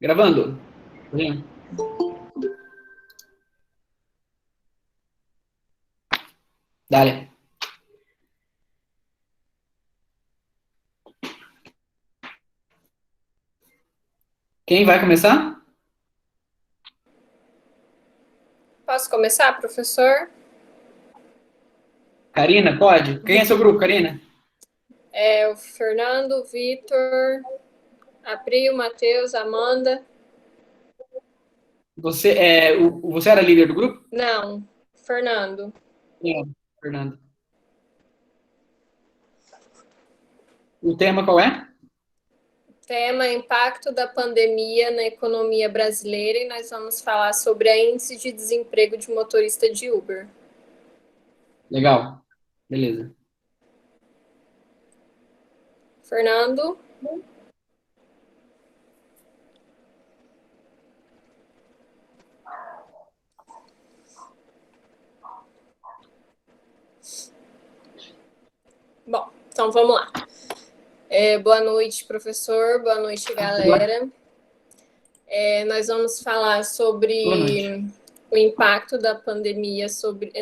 Gravando. Sim. Dale. Quem vai começar? Posso começar, professor? Karina, pode? Quem é seu grupo, Karina? É o Fernando, o Vitor, a Pri, o Matheus, a Amanda. Você era líder do grupo? Não, Fernando. É, Fernando. O tema qual é? Tema: impacto da pandemia na economia brasileira, e nós vamos falar sobre a índice de desemprego de motorista de Uber. Legal. Beleza. Fernando? Bom, então vamos lá. Boa noite, professor. Boa noite, galera. Nós vamos falar Boa noite. sobre o impacto da pandemia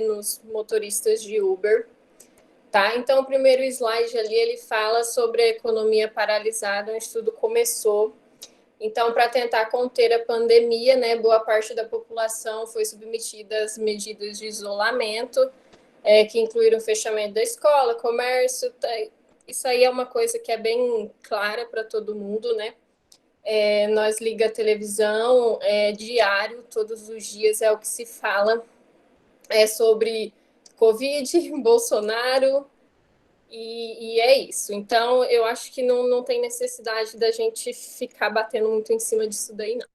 nos motoristas de Uber. Tá, então o primeiro slide ali ele fala sobre a economia paralisada, onde tudo começou. Então, para tentar conter a pandemia, né, boa parte da população foi submetida às medidas de isolamento, que incluíram o fechamento da escola, comércio. Isso aí é uma coisa que é bem clara para todo mundo, né? Nós liga a televisão, diário, todos os dias é o que se fala, sobre Covid, Bolsonaro. E é isso. Então, eu acho que não tem necessidade da gente ficar batendo muito em cima disso daí, não.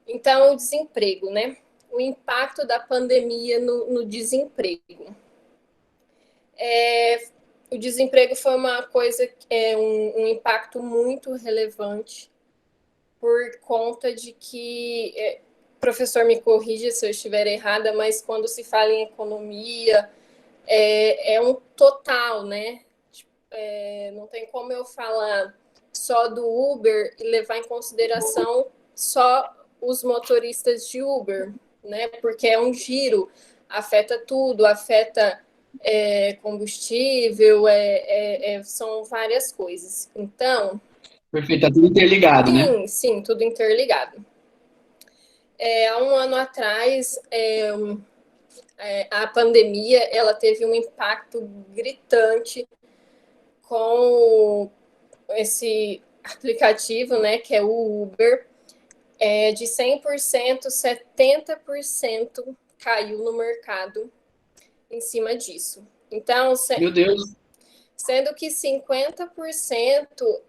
Então, o desemprego, né? O impacto da pandemia no desemprego. O desemprego foi uma coisa, um impacto muito relevante por conta de que, professor, me corrija se eu estiver errada, mas quando se fala em economia, é um total, né? Não tem como eu falar só do Uber e levar em consideração só os motoristas de Uber, né? Porque é um giro, afeta tudo, afeta combustível, são várias coisas. Então, Perfeito, tá tudo interligado, né? sim, sim, tudo interligado. Há um ano atrás, a pandemia ela teve um impacto gritante com esse aplicativo, né, que é o Uber, de 100%, 70% caiu no mercado em cima disso. Então, Meu Deus. sendo que 50%,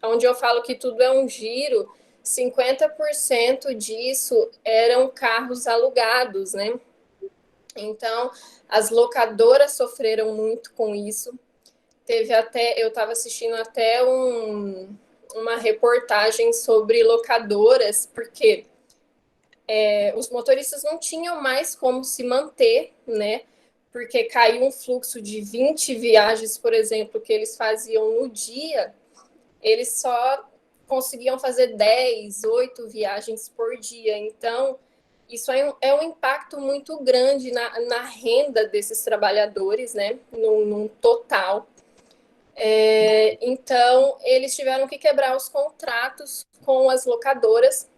onde eu falo que tudo é um giro, 50% disso eram carros alugados, né? Então, as locadoras sofreram muito com isso. Teve até, eu estava assistindo até uma reportagem sobre locadoras, porque os motoristas não tinham mais como se manter, né? Porque caiu um fluxo de 20 viagens, por exemplo, que eles faziam no dia, eles só conseguiam fazer 10, 8 viagens por dia. Então, isso é um impacto muito grande na renda desses trabalhadores, né? Num total. Então, eles tiveram que quebrar os contratos com as locadoras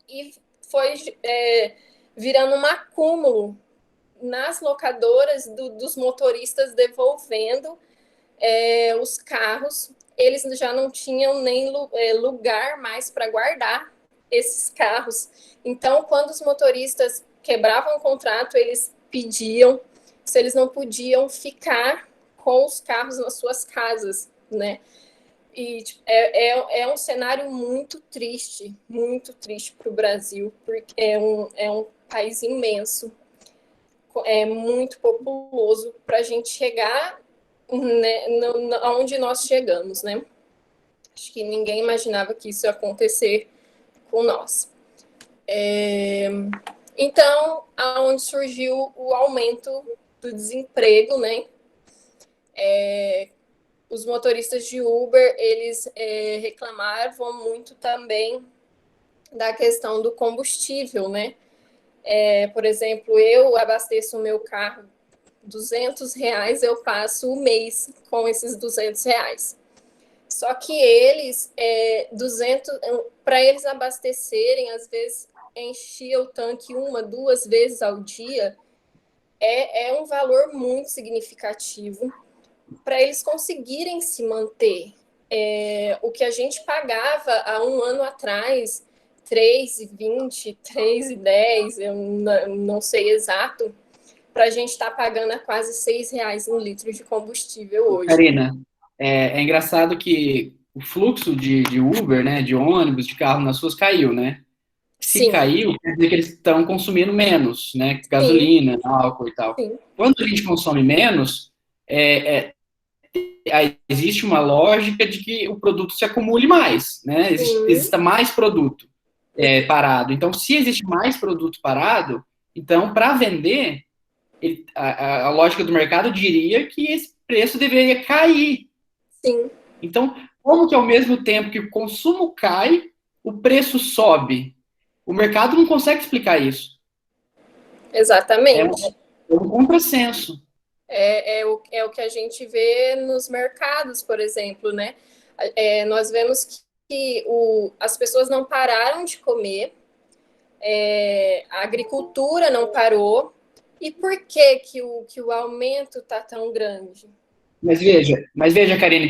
e foi virando um acúmulo nas locadoras dos motoristas devolvendo os carros. Eles já não tinham nem lugar mais para guardar esses carros. Então, quando os motoristas quebravam o contrato, eles pediam se eles não podiam ficar com os carros nas suas casas, né? E tipo, é um cenário muito triste para o Brasil, porque é um país imenso, é muito populoso para a gente chegar, né, onde nós chegamos, né? Acho que ninguém imaginava que isso ia acontecer com nós. Então, aonde surgiu o aumento do desemprego, né? os motoristas de Uber, eles reclamavam muito também da questão do combustível, né? Por exemplo, eu abasteço o meu carro R$ 200, eu passo o mês com esses R$ 200. Só que eles, 200, para eles abastecerem, às vezes enchia o tanque 1, 2 vezes ao dia, é um valor muito significativo para eles conseguirem se manter. O que a gente pagava há um ano atrás, R$ 3,20, R$ 3,10, eu não sei exato, para a gente estar pagando a quase R$ 6 um litro de combustível hoje. Karina, é engraçado que o fluxo de Uber, né, de ônibus, de carro nas ruas caiu, né? Se Sim, caiu, quer dizer que eles estão consumindo menos, né? sim, Gasolina, álcool e tal. sim. Quando a gente consome menos, aí existe uma lógica de que o produto se acumule mais, né? Exista mais produto parado. Então, se existe mais produto parado, então, para vender, a lógica do mercado diria que esse preço deveria cair. Sim. Então, como que ao mesmo tempo que o consumo cai, o preço sobe? O mercado não consegue explicar isso. Exatamente. É um contrassenso. É o que a gente vê nos mercados, por exemplo, né? Nós vemos que as pessoas não pararam de comer, a agricultura não parou. E por que o aumento está tão grande? Mas veja, Karine,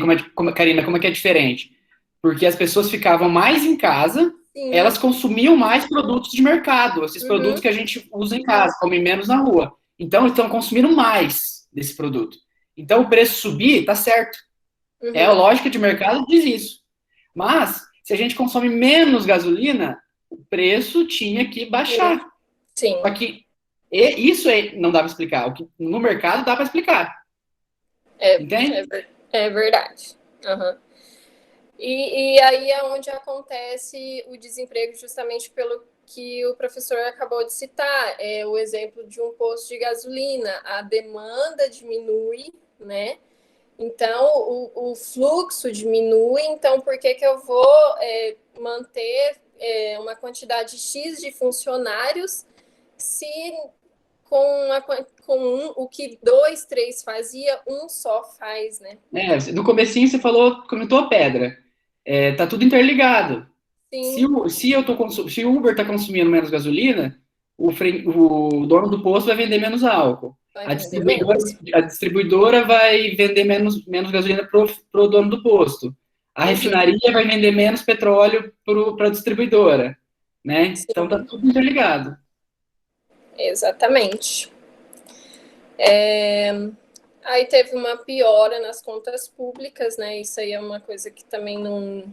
Karina, como é que é diferente? Porque as pessoas ficavam mais em casa, Sim. elas consumiam mais produtos de mercado, esses produtos Uhum. que a gente usa em casa, comem menos na rua. Então, estão consumindo mais desse produto. Então, o preço subir, tá certo. É a Uhum. lógica de mercado diz isso. Mas, se a gente consome menos gasolina, o preço tinha que baixar. Sim. Só que isso não dá para explicar. O que no mercado dá para explicar. Entende? É verdade. Uhum. E aí é onde acontece o desemprego, justamente pelo que o professor acabou de citar, o exemplo de um posto de gasolina. A demanda diminui, né? Então, o fluxo diminui, então por que eu vou manter uma quantidade X de funcionários se com o que 2, 3 fazia, um só faz, né? No comecinho você comentou a pedra. Tá tudo interligado. Sim. Se o Uber está consumindo menos gasolina, o dono do posto vai vender menos álcool. A distribuidora vai vender menos gasolina pro dono do posto. A refinaria vai vender menos petróleo para a distribuidora. Né? Sim. Então tá tudo interligado. Exatamente. Aí teve uma piora nas contas públicas, né? Isso aí é uma coisa que também não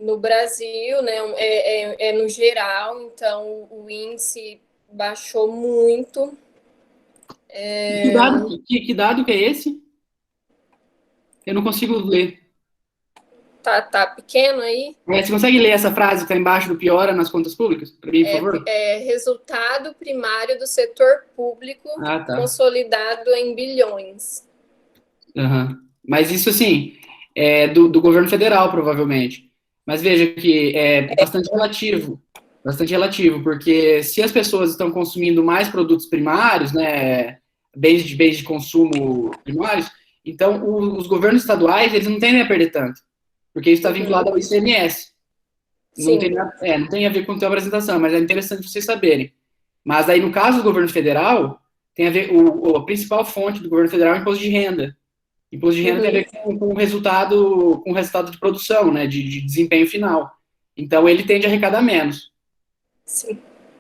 no Brasil, né? É no geral, então o índice baixou muito. Que dado que é esse? Eu não consigo ler. Tá pequeno aí? Você consegue ler essa frase que está embaixo do piora nas contas públicas? Para mim, por favor? Resultado primário do setor público Tá. consolidado em bilhões. Uhum. Mas isso, assim, é do governo federal, provavelmente. Mas veja que é bastante relativo. Bastante relativo, porque se as pessoas estão consumindo mais produtos primários, né, bens de consumo primários, então os governos estaduais, eles não tendem a perder tanto, porque isso está vinculado ao ICMS. Não tem a ver com a tua apresentação, mas é interessante vocês saberem. Mas aí, no caso do governo federal, tem a ver, a principal fonte do governo federal é o imposto de renda. Imposto de renda tem a ver com o resultado de produção, né, de desempenho final. Então, ele tende a arrecadar menos. Sim.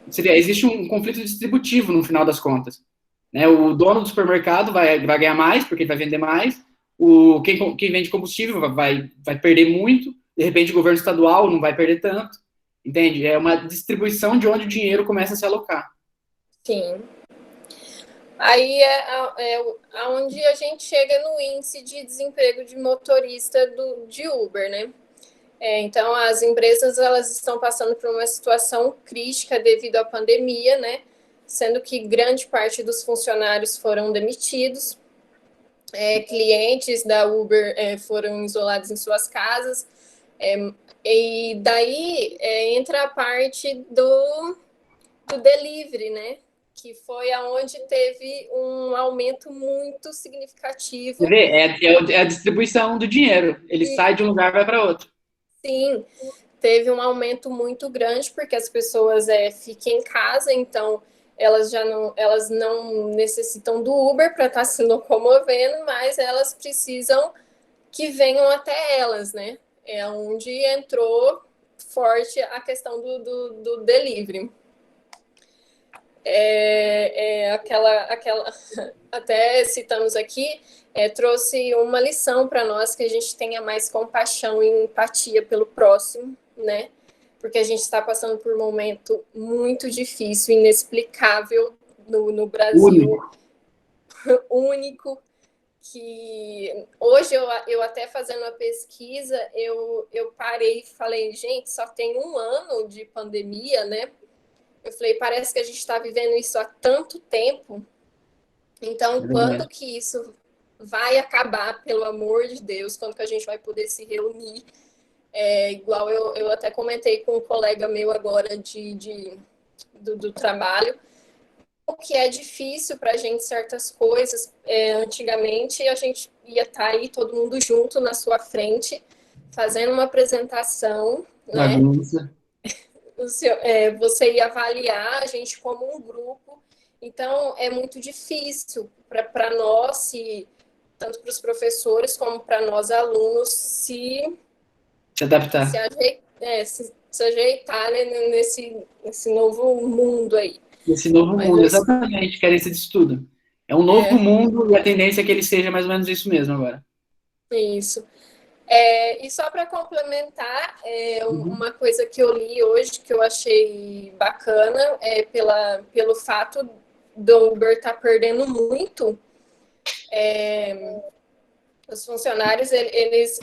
Existe um conflito distributivo no final das contas. Né? O dono do supermercado vai ganhar mais, porque ele vai vender mais. Quem vende combustível vai perder muito. De repente, o governo estadual não vai perder tanto. Entende? É uma distribuição de onde o dinheiro começa a se alocar. Sim. Aí é onde a gente chega no índice de desemprego de motorista de Uber, né? Então, as empresas elas estão passando por uma situação crítica devido à pandemia, né? Sendo que grande parte dos funcionários foram demitidos. clientes da Uber foram isolados em suas casas, e daí entra a parte do delivery, né? Que foi aonde teve um aumento muito significativo. Você vê, é a distribuição do dinheiro. Ele sai de um lugar e vai para outro. Sim, teve um aumento muito grande, porque as pessoas ficam em casa, então elas não necessitam do Uber para estar se locomovendo, mas elas precisam que venham até elas, né? É onde entrou forte a questão do delivery. Aquela até citamos aqui, trouxe uma lição para nós, que a gente tenha mais compaixão e empatia pelo próximo, né? Porque a gente está passando por um momento muito difícil, inexplicável no Brasil, único, que hoje eu até fazendo uma pesquisa, eu parei e falei, gente, só tem um ano de pandemia, né? Eu falei, parece que a gente está vivendo isso há tanto tempo. Então, quando que isso vai acabar, pelo amor de Deus? Quando que a gente vai poder se reunir? Igual eu até comentei com um colega meu agora do trabalho, que é difícil para a gente certas coisas. Antigamente, a gente ia estar aí todo mundo junto na sua frente, fazendo uma apresentação, né? Você ia avaliar a gente como um grupo, então é muito difícil para nós, tanto para os professores como para nós alunos, se adaptar, se ajeitar, né, nesse novo mundo aí. Esse novo mundo, exatamente, querência de estudo. É um novo mundo e a tendência é que ele seja mais ou menos isso mesmo agora. Isso. E só para complementar, uma coisa que eu li hoje que eu achei bacana pelo fato do Uber estar perdendo muito, os funcionários eles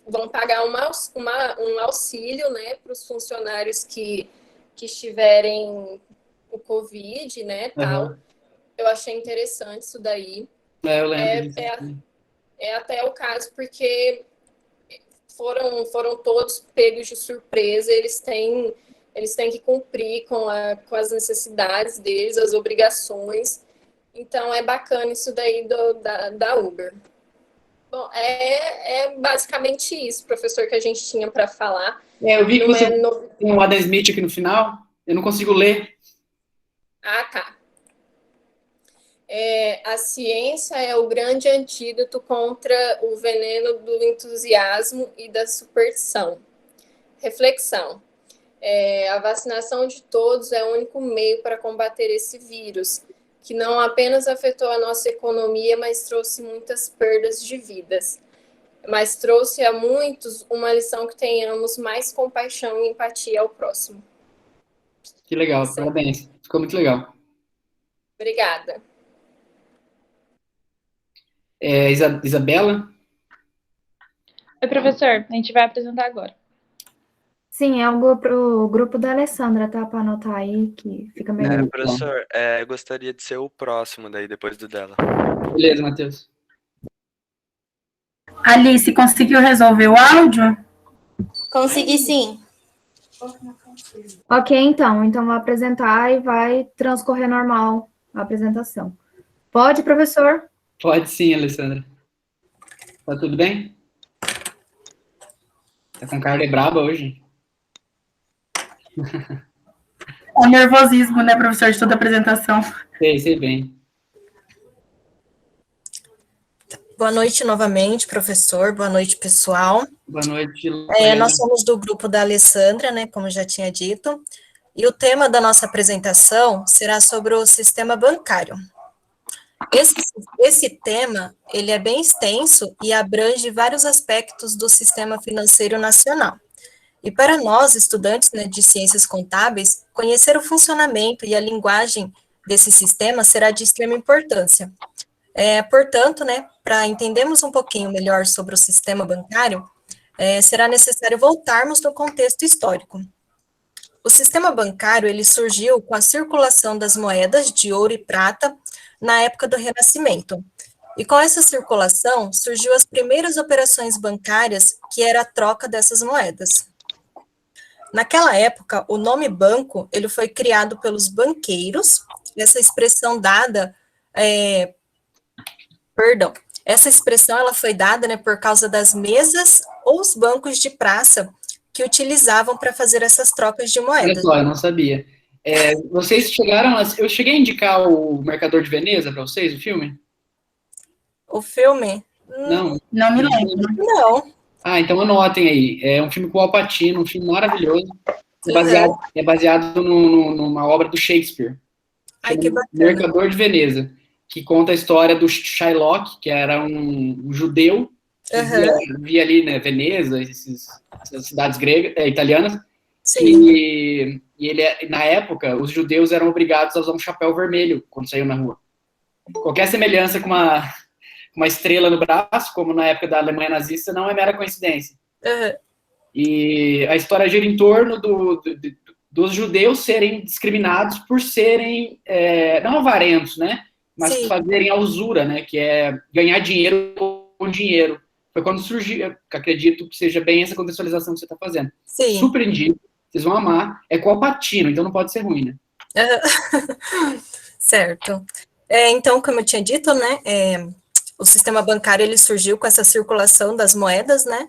vão pagar um auxílio, né, para os funcionários que estiverem o Covid, né, tal. Eu achei interessante isso daí. Eu lembro disso. Até o caso, porque foram todos pegos de surpresa, eles têm que cumprir com as necessidades deles, as obrigações. Então, é bacana isso daí da Uber. Bom, é basicamente isso, professor, que a gente tinha para falar. Eu vi que você tem um Adam Smith aqui no final, eu não consigo ler. Ah, tá. A ciência é o grande antídoto contra o veneno do entusiasmo e da superstição. Reflexão. A vacinação de todos é o único meio para combater esse vírus, que não apenas afetou a nossa economia, mas trouxe muitas perdas de vidas. Mas trouxe a muitos uma lição que tenhamos mais compaixão e empatia ao próximo. Que legal, parabéns. Ficou muito legal. Obrigada. Isabela? Oi, professor. A gente vai apresentar agora. Sim, é o grupo da Alessandra, tá? Para anotar aí, que fica melhor. Professor, eu gostaria de ser o próximo daí, depois do dela. Beleza, Matheus. Alice, conseguiu resolver o áudio? Consegui sim. Ok, então vou apresentar e vai transcorrer normal a apresentação. Pode, professor? Pode sim, Alessandra. Tá tudo bem? Tá com cara de braba hoje? O nervosismo, né, professor, de toda a apresentação. Sei bem. Boa noite novamente, professor. Boa noite, pessoal. Boa noite. Nós somos do grupo da Alessandra, né, como já tinha dito, e o tema da nossa apresentação será sobre o sistema bancário. Esse tema, ele é bem extenso e abrange vários aspectos do sistema financeiro nacional. E para nós, estudantes, né, de ciências contábeis, conhecer o funcionamento e a linguagem desse sistema será de extrema importância. Portanto, né, para entendermos um pouquinho melhor sobre o sistema bancário, será necessário voltarmos no contexto histórico. O sistema bancário, ele surgiu com a circulação das moedas de ouro e prata na época do Renascimento. E com essa circulação, surgiu as primeiras operações bancárias, que era a troca dessas moedas. Naquela época, o nome banco, ele foi criado pelos banqueiros, essa expressão dada, essa expressão ela foi dada, né, por causa das mesas ou os bancos de praça que utilizavam para fazer essas trocas de Olha moedas. só, eu não sabia. Vocês chegaram eu cheguei a indicar o Mercador de Veneza para vocês, o filme? O filme? Não? Não me lembro. Não. Ah, então anotem aí. É um filme com o Al Pacino, um filme maravilhoso. Uhum. É baseado numa obra do Shakespeare. Ai, que bacana. Mercador de Veneza, que conta a história do Shylock, que era um judeu que via ali, né, Veneza, essas cidades italianas. Sim. E ele, na época, os judeus eram obrigados a usar um chapéu vermelho quando saíam na rua. Qualquer semelhança com uma estrela no braço, como na época da Alemanha nazista, não é mera coincidência. Uhum. E a história gira em torno dos judeus serem discriminados por serem, não avarentos, né? Mas Sim. fazerem a usura, né? Que é ganhar dinheiro com dinheiro. Foi quando surgiu, acredito que seja bem essa contextualização que você está fazendo. Sim. Super indico, vocês vão amar. É com o Al Pacino, então não pode ser ruim, né? Certo. Então, como eu tinha dito, né, o sistema bancário ele surgiu com essa circulação das moedas, né,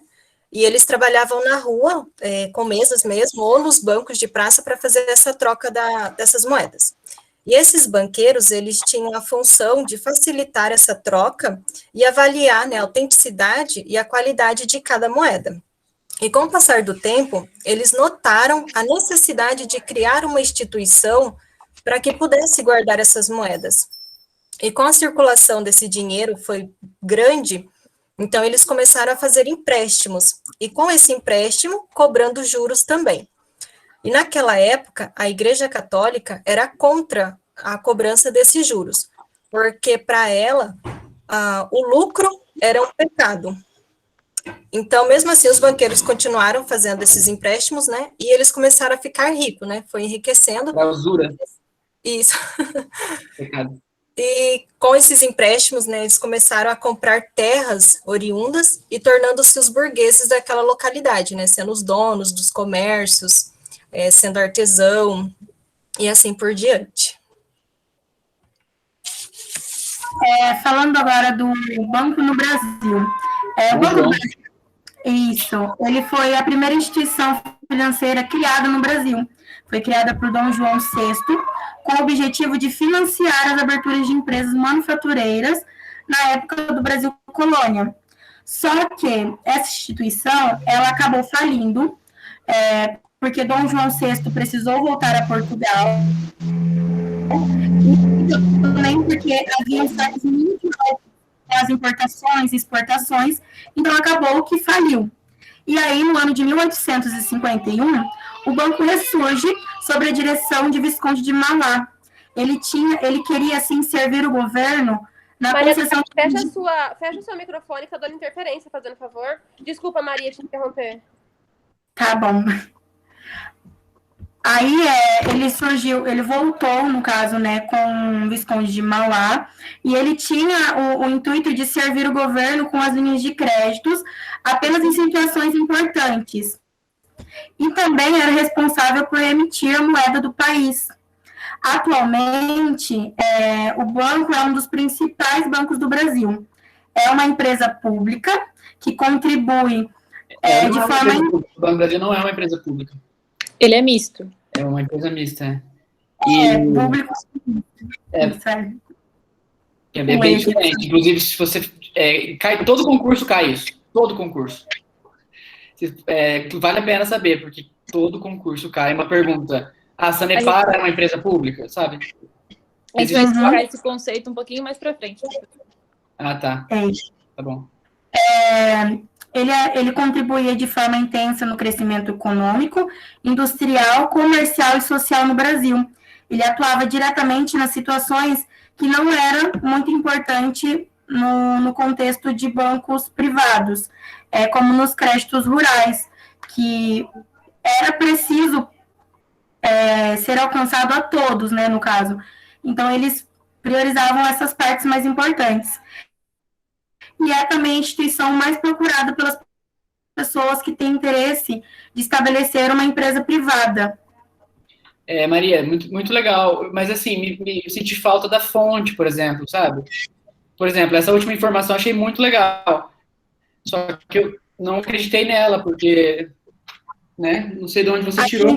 e eles trabalhavam na rua, com mesas mesmo, ou nos bancos de praça para fazer essa troca dessas moedas. E esses banqueiros, eles tinham a função de facilitar essa troca e avaliar, né, a autenticidade e a qualidade de cada moeda. E com o passar do tempo, eles notaram a necessidade de criar uma instituição para que pudesse guardar essas moedas. E com a circulação desse dinheiro foi grande, então eles começaram a fazer empréstimos, e com esse empréstimo, cobrando juros também. E naquela época, a Igreja Católica era contra a cobrança desses juros, porque para ela, o lucro era um pecado. Então, mesmo assim, os banqueiros continuaram fazendo esses empréstimos, né, e eles começaram a ficar ricos, né, foi enriquecendo. A usura. Isso. Pecado. E com esses empréstimos, né, eles começaram a comprar terras oriundas e tornando-se os burgueses daquela localidade, né, sendo os donos dos comércios, sendo artesão, e assim por diante. Falando agora do Banco no Brasil. O Banco do Brasil, isso, ele foi a primeira instituição financeira criada no Brasil. Foi criada por Dom João VI, com o objetivo de financiar as aberturas de empresas manufatureiras na época do Brasil colônia. Só que essa instituição, ela acabou falindo, porque Dom João VI precisou voltar a Portugal, e também porque havia certos limites as importações e exportações, então acabou que faliu. E aí, no ano de 1851, o banco ressurge sob a direção de Visconde de Mauá. Ele queria, assim, servir o governo na concessão... Fecha o seu microfone, tá dando interferência, fazendo favor. Desculpa, Maria, te interromper. Tá bom. Aí, ele voltou, no caso, né, com o Visconde de Mauá, e ele tinha o intuito de servir o governo com as linhas de créditos apenas em situações importantes. E também era responsável por emitir a moeda do país. Atualmente, o banco é um dos principais bancos do Brasil. É uma empresa pública que contribui de forma... O Banco do Brasil não é uma empresa pública. Ele é misto. É uma empresa mista, público. É bem diferente. Inclusive, se você... todo concurso cai isso. Todo concurso. Vale a pena saber, porque todo concurso cai. Uma pergunta. A Sanepar é uma empresa pública, sabe? A gente vai explicar esse conceito um pouquinho mais para frente. Ah, tá. Tá bom. Ele contribuía de forma intensa no crescimento econômico, industrial, comercial e social no Brasil. Ele atuava diretamente nas situações que não eram muito importantes no contexto de bancos privados, como nos créditos rurais, que era preciso ser alcançado a todos, né, no caso. Então, eles priorizavam essas partes mais importantes. e é também a instituição mais procurada pelas pessoas que têm interesse de estabelecer uma empresa privada. Maria, muito legal, mas assim, eu senti falta da fonte, por exemplo, sabe? Por exemplo, essa última informação eu achei muito legal, só que eu não acreditei nela, porque, né, não sei de onde você tirou.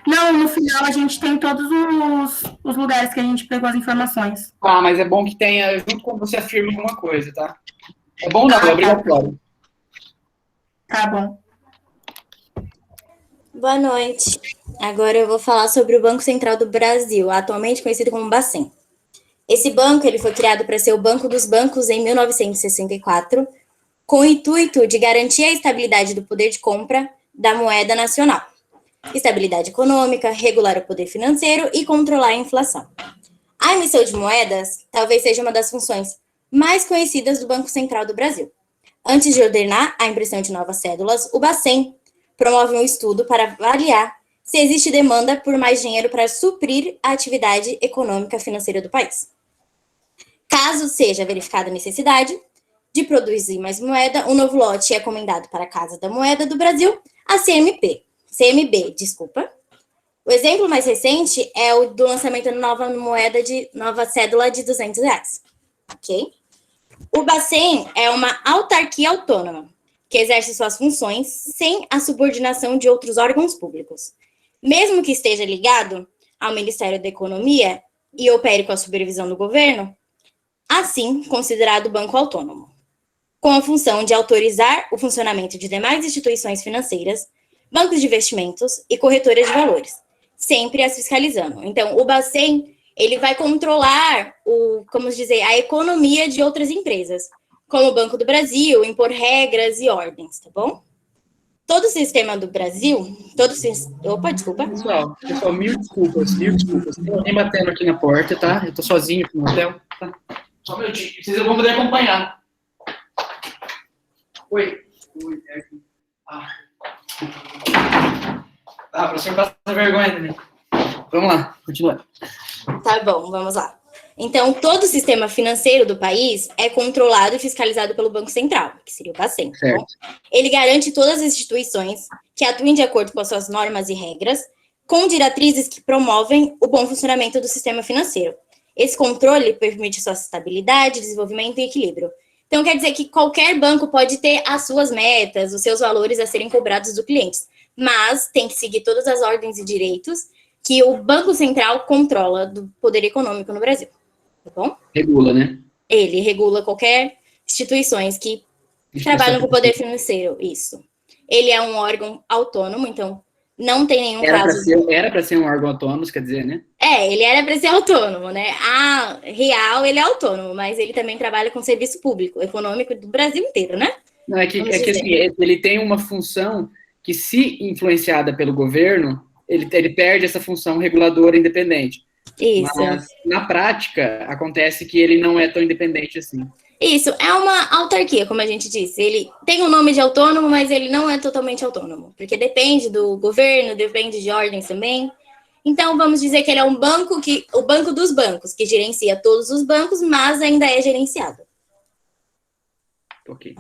Não, no final a gente tem todos os lugares que a gente pegou as informações. Ah, mas é bom que tenha, junto com você afirma alguma coisa, tá? É bom não, é obrigatório. Tá bom. Boa noite. Agora eu vou falar sobre o Banco Central do Brasil, atualmente conhecido como Bacen. Esse banco ele foi criado para ser o Banco dos Bancos em 1964, com o intuito de garantir a estabilidade do poder de compra da moeda nacional, estabilidade econômica, regular o poder financeiro e controlar a inflação. A emissão de moedas talvez seja uma das funções mais conhecidas do Banco Central do Brasil. Antes de ordenar a impressão de novas cédulas, o Bacen promove um estudo para avaliar se existe demanda por mais dinheiro para suprir a atividade econômica financeira do país. Caso seja verificada a necessidade de produzir mais moeda, um novo lote é encomendado para a Casa da Moeda do Brasil, a CMB. O exemplo mais recente é o do lançamento da nova cédula de R$200, ok? O Bacen é uma autarquia autônoma, que exerce suas funções sem a subordinação de outros órgãos públicos. Mesmo que esteja ligado ao Ministério da Economia e opere com a supervisão do governo, assim considerado banco autônomo, com a função de autorizar o funcionamento de demais instituições financeiras, bancos de investimentos e corretoras de valores, sempre as fiscalizando. Então, o Bacen, ele vai controlar a economia de outras empresas, como o Banco do Brasil, impor regras e ordens, tá bom? Todo o sistema do Brasil, Pessoal, mil desculpas. Tem alguém batendo aqui na porta, tá? Eu tô sozinho aqui no hotel, tá? Só um minutinho, vocês vão poder acompanhar. Oi, é aqui. Professor, passa vergonha também. Vamos lá, continua. Tá bom, vamos lá. Então, todo o sistema financeiro do país é controlado e fiscalizado pelo Banco Central, que seria o Bacen. Tá? Ele garante todas as instituições que atuem de acordo com as suas normas e regras, com diretrizes que promovem o bom funcionamento do sistema financeiro. Esse controle permite sua estabilidade, desenvolvimento e equilíbrio. Então, quer dizer que qualquer banco pode ter as suas metas, os seus valores a serem cobrados dos clientes, mas tem que seguir todas as ordens e direitos que o Banco Central controla do poder econômico no Brasil. Tá bom? Regula, né? Ele regula qualquer instituições que trabalham com o poder financeiro, isso. Ele é um órgão autônomo, então não tem nenhum caso... Era para ser um órgão autônomo, quer dizer, né? Ele era para ser autônomo, né? A real, ele é autônomo, mas ele também trabalha com serviço público, econômico do Brasil inteiro, né? Não, é que assim, ele tem uma função que, se influenciada pelo governo, ele perde essa função reguladora independente. Isso. Mas, na prática, acontece que ele não é tão independente assim. Isso, é uma autarquia, como a gente disse. Ele tem o nome de autônomo, mas ele não é totalmente autônomo, porque depende do governo, depende de ordens também. Então, vamos dizer que ele é o banco dos bancos, que gerencia todos os bancos, mas ainda é gerenciado. Ok.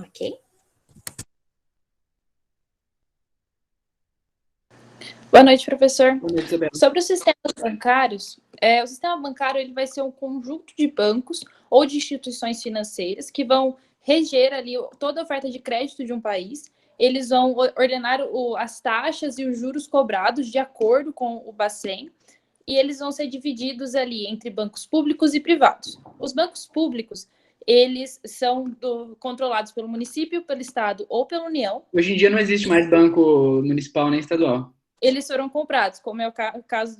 Boa noite, professor. Boa noite, Isabela. Sobre os sistemas bancários, o sistema bancário ele vai ser um conjunto de bancos ou de instituições financeiras que vão reger ali toda a oferta de crédito de um país. Eles vão ordenar as taxas e os juros cobrados de acordo com o Bacen, e eles vão ser divididos ali entre bancos públicos e privados. Os bancos públicos, eles são controlados pelo município, pelo estado ou pela União. Hoje em dia não existe mais banco municipal nem estadual. Eles foram comprados, como é o caso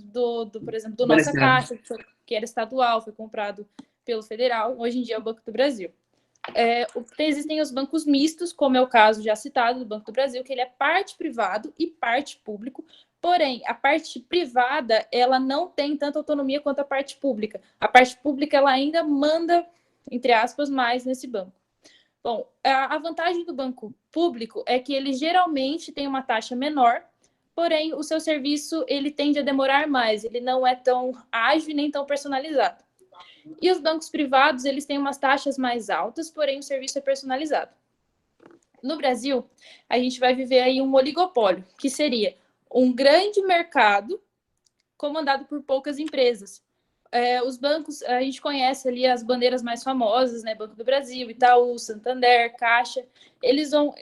por exemplo, do Nossa Caixa, que era estadual, foi comprado pelo federal, hoje em dia é o Banco do Brasil. Existem os bancos mistos, como é o caso já citado do Banco do Brasil, que ele é parte privado e parte público, porém, a parte privada, ela não tem tanta autonomia quanto a parte pública. A parte pública, ela ainda manda, entre aspas, mais nesse banco. Bom, a vantagem do banco público é que ele geralmente tem uma taxa menor, porém, o seu serviço, ele tende a demorar mais, ele não é tão ágil nem tão personalizado. E os bancos privados, eles têm umas taxas mais altas, porém o serviço é personalizado. No Brasil, a gente vai viver aí um oligopólio, que seria um grande mercado comandado por poucas empresas. Os bancos, a gente conhece ali as bandeiras mais famosas, né? Banco do Brasil, Itaú, Santander, Caixa. Eles vão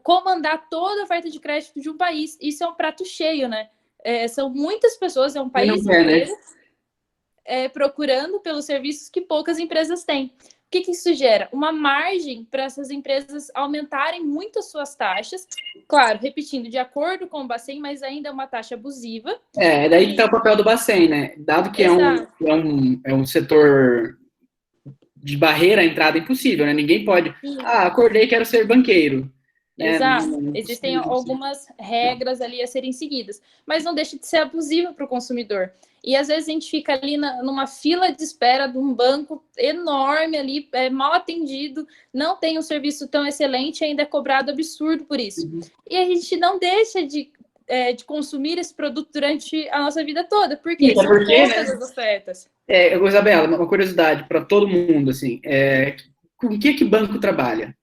comandar toda a oferta de crédito de um país. Isso é um prato cheio, né? São muitas pessoas, é um país inteiro procurando pelos serviços que poucas empresas têm. O que isso gera? Uma margem para essas empresas aumentarem muito as suas taxas. Claro, repetindo, de acordo com o Bacen, mas ainda é uma taxa abusiva. É daí que está o papel do Bacen, né? Dado que é um setor de barreira à entrada impossível, né? Ninguém pode... acordei e quero ser banqueiro. Exato. Existem algumas regras ali a serem seguidas, mas não deixa de ser abusivo para o consumidor. E às vezes a gente fica ali numa fila de espera de um banco enorme ali, mal atendido, não tem um serviço tão excelente, ainda é cobrado absurdo por isso. E a gente não deixa de consumir esse produto durante a nossa vida toda, porque são poucas as ofertas. Isabela, uma curiosidade para todo mundo, assim, com que banco trabalha?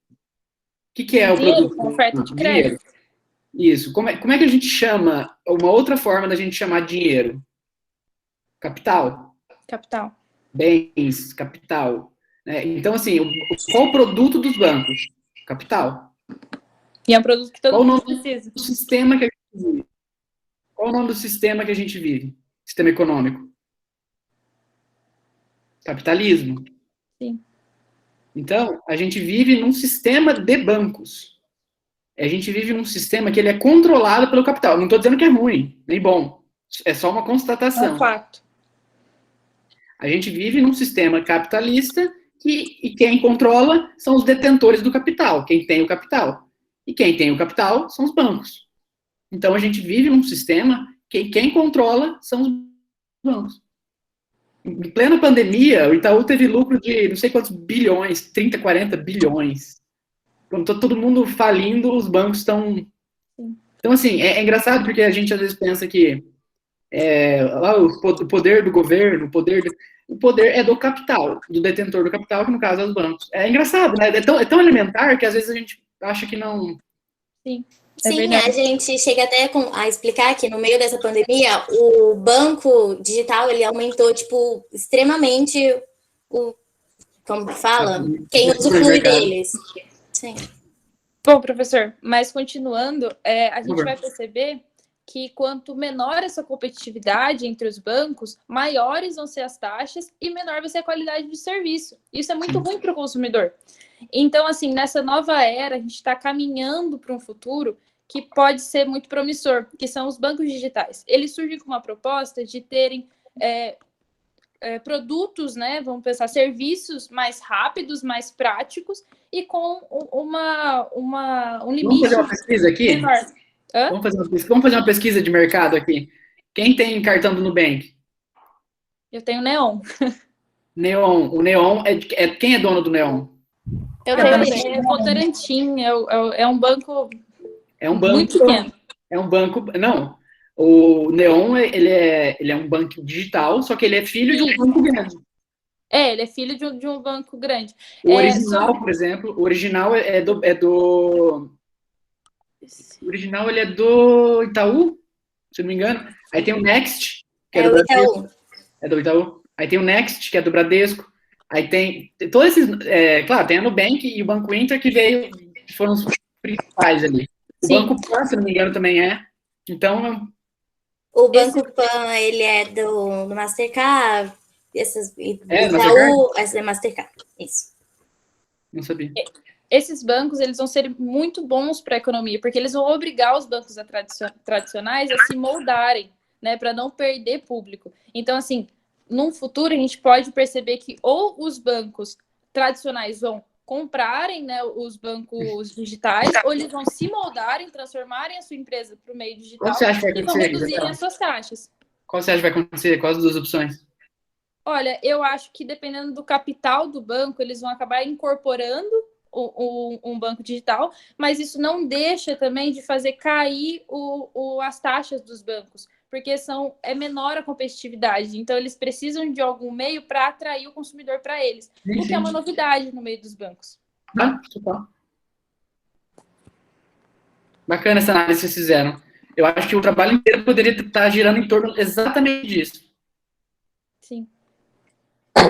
O que é o produto? Oferta de crédito. Isso. Como é que a gente chama, uma outra forma da gente chamar dinheiro? Capital. Capital. Bens, capital. Né? Então, assim, qual o produto dos bancos? Capital. E é um produto que todo mundo precisa. Qual o nome do sistema que a gente vive? Sistema econômico. Capitalismo. Sim. Então, a gente vive num sistema de bancos. A gente vive num sistema que ele é controlado pelo capital. Não estou dizendo que é ruim, nem bom. É só uma constatação. É um fato. A gente vive num sistema capitalista e quem controla são os detentores do capital, quem tem o capital. E quem tem o capital são os bancos. Então, a gente vive num sistema que quem controla são os bancos. Em plena pandemia, o Itaú teve lucro de não sei quantos bilhões, 30, 40 bilhões. Quando tá todo mundo falindo, os bancos estão... Então, assim, é engraçado porque a gente às vezes pensa que o poder do governo, o poder é do capital, do detentor do capital, que no caso é os bancos. É engraçado, né? É tão elementar que às vezes a gente acha que não... Sim. Sim, a gente chega até a explicar que no meio dessa pandemia, o banco digital, ele aumentou, tipo, extremamente como que fala? Quem usufrui deles. Sim. Bom, professor, mas continuando, a gente vai perceber que quanto menor essa competitividade entre os bancos, maiores vão ser as taxas e menor vai ser a qualidade do serviço. Isso é muito ruim para o consumidor. Então, assim, nessa nova era, a gente está caminhando para um futuro que pode ser muito promissor, que são os bancos digitais. Eles surgem com uma proposta de terem produtos, né? Vamos pensar, serviços mais rápidos, mais práticos e com um limite. Vamos fazer uma pesquisa aqui? Vamos fazer uma pesquisa de mercado aqui. Quem tem cartão do Nubank? Eu tenho Neon. Neon. O Neon quem é dono do Neon? Eu tenho Votorantim, é um banco. É um banco muito pequeno. É um banco. Não. O Neon, ele é um banco digital, só que ele é filho de um banco grande. Ele é filho de um banco grande. O original, por exemplo, o original O original ele é do Itaú, se não me engano. Aí tem o Next, que é do Bradesco. É do Itaú. Aí tem o Next, que é do Bradesco. Aí tem todos esses. Claro, tem a Nubank e o Banco Inter, que foram os principais ali. O Banco Pan, se não me engano, também é. Então. O Banco Pan, ele é do Mastercard. Mastercard? Essa é Mastercard. Isso. Não sabia. Esses bancos, eles vão ser muito bons para a economia, porque eles vão obrigar os bancos tradicionais a se moldarem, né, para não perder público. Então, assim, num futuro a gente pode perceber que ou os bancos tradicionais vão comprarem, né, os bancos digitais, ou eles vão se moldarem, transformarem a sua empresa para o meio digital e vão reduzirem as suas taxas. Qual você acha que vai acontecer? Quais as duas opções? Olha, eu acho que dependendo do capital do banco, eles vão acabar incorporando um banco digital, mas isso não deixa também de fazer cair as taxas dos bancos, porque é menor a competitividade. Então, eles precisam de algum meio para atrair o consumidor para eles, o que é uma novidade no meio dos bancos. Bacana essa análise que vocês fizeram. Eu acho que o trabalho inteiro poderia estar girando em torno exatamente disso. Sim.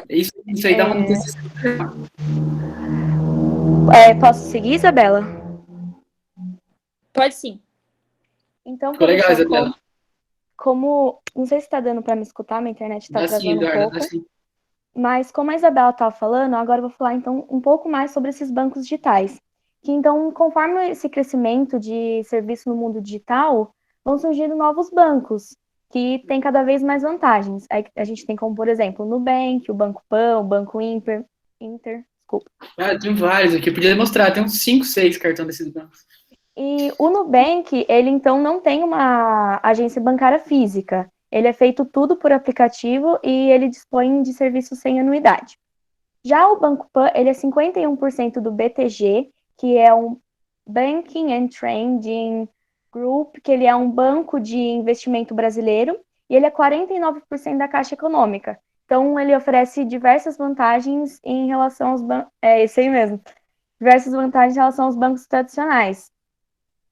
Isso aí dá uma... Posso seguir, Isabela? Pode sim. Então, Ficou legal, Isabela. Não sei se está dando para me escutar, minha internet está travando um pouco. Sim. Mas como a Isabela estava falando, agora eu vou falar então um pouco mais sobre esses bancos digitais. Que então, conforme esse crescimento de serviço no mundo digital, vão surgindo novos bancos, que têm cada vez mais vantagens. Aí a gente tem como, por exemplo, o Nubank, o Banco Pan, o Banco Inter, desculpa. Tem vários aqui, eu podia mostrar, tem uns 5, 6 cartões desses bancos. E o Nubank, ele então não tem uma agência bancária física. Ele é feito tudo por aplicativo e ele dispõe de serviços sem anuidade. Já o Banco Pan, ele é 51% do BTG, que é um Banking and Trading Group, que ele é um banco de investimento brasileiro, e ele é 49% da Caixa Econômica. Então, ele oferece diversas vantagens em relação aos bancos... isso aí mesmo. Diversas vantagens em relação aos bancos tradicionais.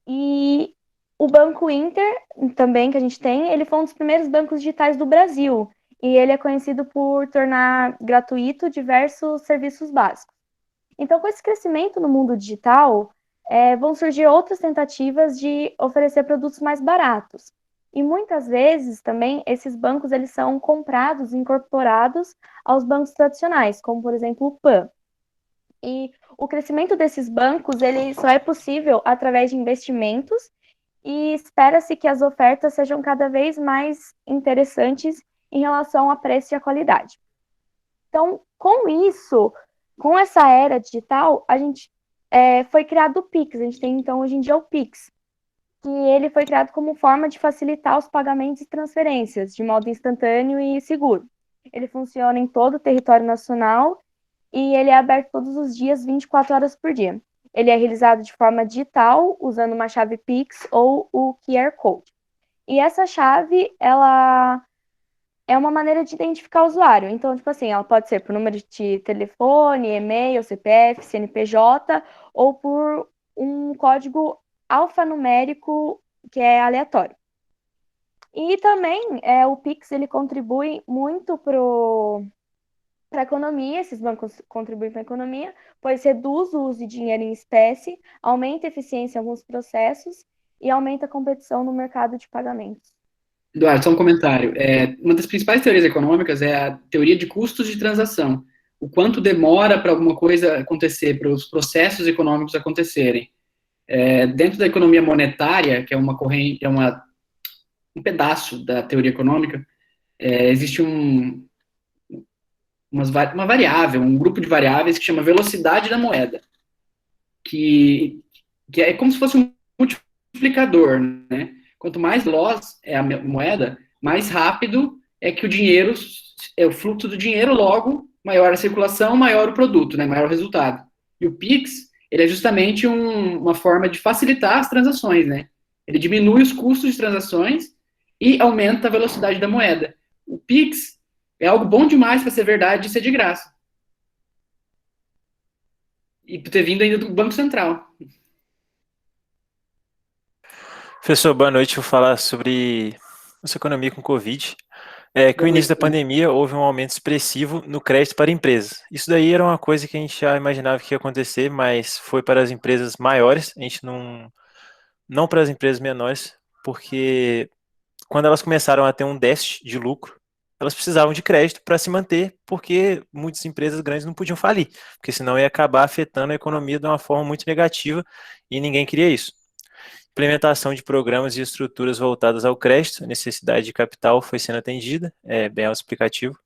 E o Banco Inter, também, que a gente tem, ele foi um dos primeiros bancos digitais do Brasil. E ele é conhecido por tornar gratuito diversos serviços básicos. Então, com esse crescimento no mundo digital, vão surgir outras tentativas de oferecer produtos mais baratos. E muitas vezes também esses bancos eles são comprados, incorporados aos bancos tradicionais, como por exemplo o PAN. E o crescimento desses bancos ele só é possível através de investimentos e espera-se que as ofertas sejam cada vez mais interessantes em relação a preço e a qualidade. Então, com isso, com essa era digital, a gente foi criado o Pix. A gente tem, então, hoje em dia o Pix, que ele foi criado como forma de facilitar os pagamentos e transferências de modo instantâneo e seguro. Ele funciona em todo o território nacional e ele é aberto todos os dias, 24 horas por dia. Ele é realizado de forma digital, usando uma chave Pix ou o QR Code. E essa chave, ela é uma maneira de identificar o usuário. Então, tipo assim, ela pode ser por número de telefone, e-mail, CPF, CNPJ, ou por um código alfanumérico que é aleatório. E também o Pix ele contribui muito para a economia, esses bancos contribuem para a economia, pois reduz o uso de dinheiro em espécie, aumenta a eficiência em alguns processos e aumenta a competição no mercado de pagamentos. Eduardo, só um comentário. Uma das principais teorias econômicas é a teoria de custos de transação. O quanto demora para alguma coisa acontecer, para os processos econômicos acontecerem. Dentro da economia monetária, que é uma corrente, um pedaço da teoria econômica, existe uma variável, um grupo de variáveis que chama velocidade da moeda, que é como se fosse um multiplicador, né? Quanto mais veloz é a moeda, mais rápido é que o dinheiro, o fluxo do dinheiro, logo, maior a circulação, maior o produto, né? Maior o resultado. E o Pix, ele é justamente uma forma de facilitar as transações, né? Ele diminui os custos de transações e aumenta a velocidade da moeda. O Pix é algo bom demais para ser verdade e ser de graça. E ter vindo ainda do Banco Central. Professor, boa noite. Vou falar sobre nossa economia com Covid. Com o início da pandemia, houve um aumento expressivo no crédito para empresas. Isso daí era uma coisa que a gente já imaginava que ia acontecer, mas foi para as empresas maiores, a gente não para as empresas menores, porque quando elas começaram a ter um déficit de lucro, elas precisavam de crédito para se manter, porque muitas empresas grandes não podiam falir, porque senão ia acabar afetando a economia de uma forma muito negativa e ninguém queria isso. Implementação de programas e estruturas voltadas ao crédito, a necessidade de capital foi sendo atendida, bem autoexplicativo.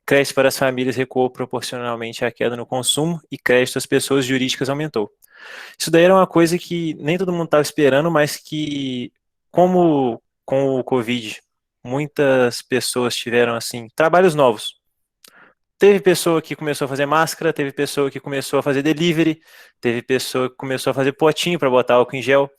Crédito para as famílias recuou proporcionalmente à queda no consumo e crédito às pessoas jurídicas aumentou. Isso daí era uma coisa que nem todo mundo estava esperando, mas que, como com o Covid, muitas pessoas tiveram, assim, trabalhos novos. Teve pessoa que começou a fazer máscara, teve pessoa que começou a fazer delivery, teve pessoa que começou a fazer potinho para botar álcool em gel.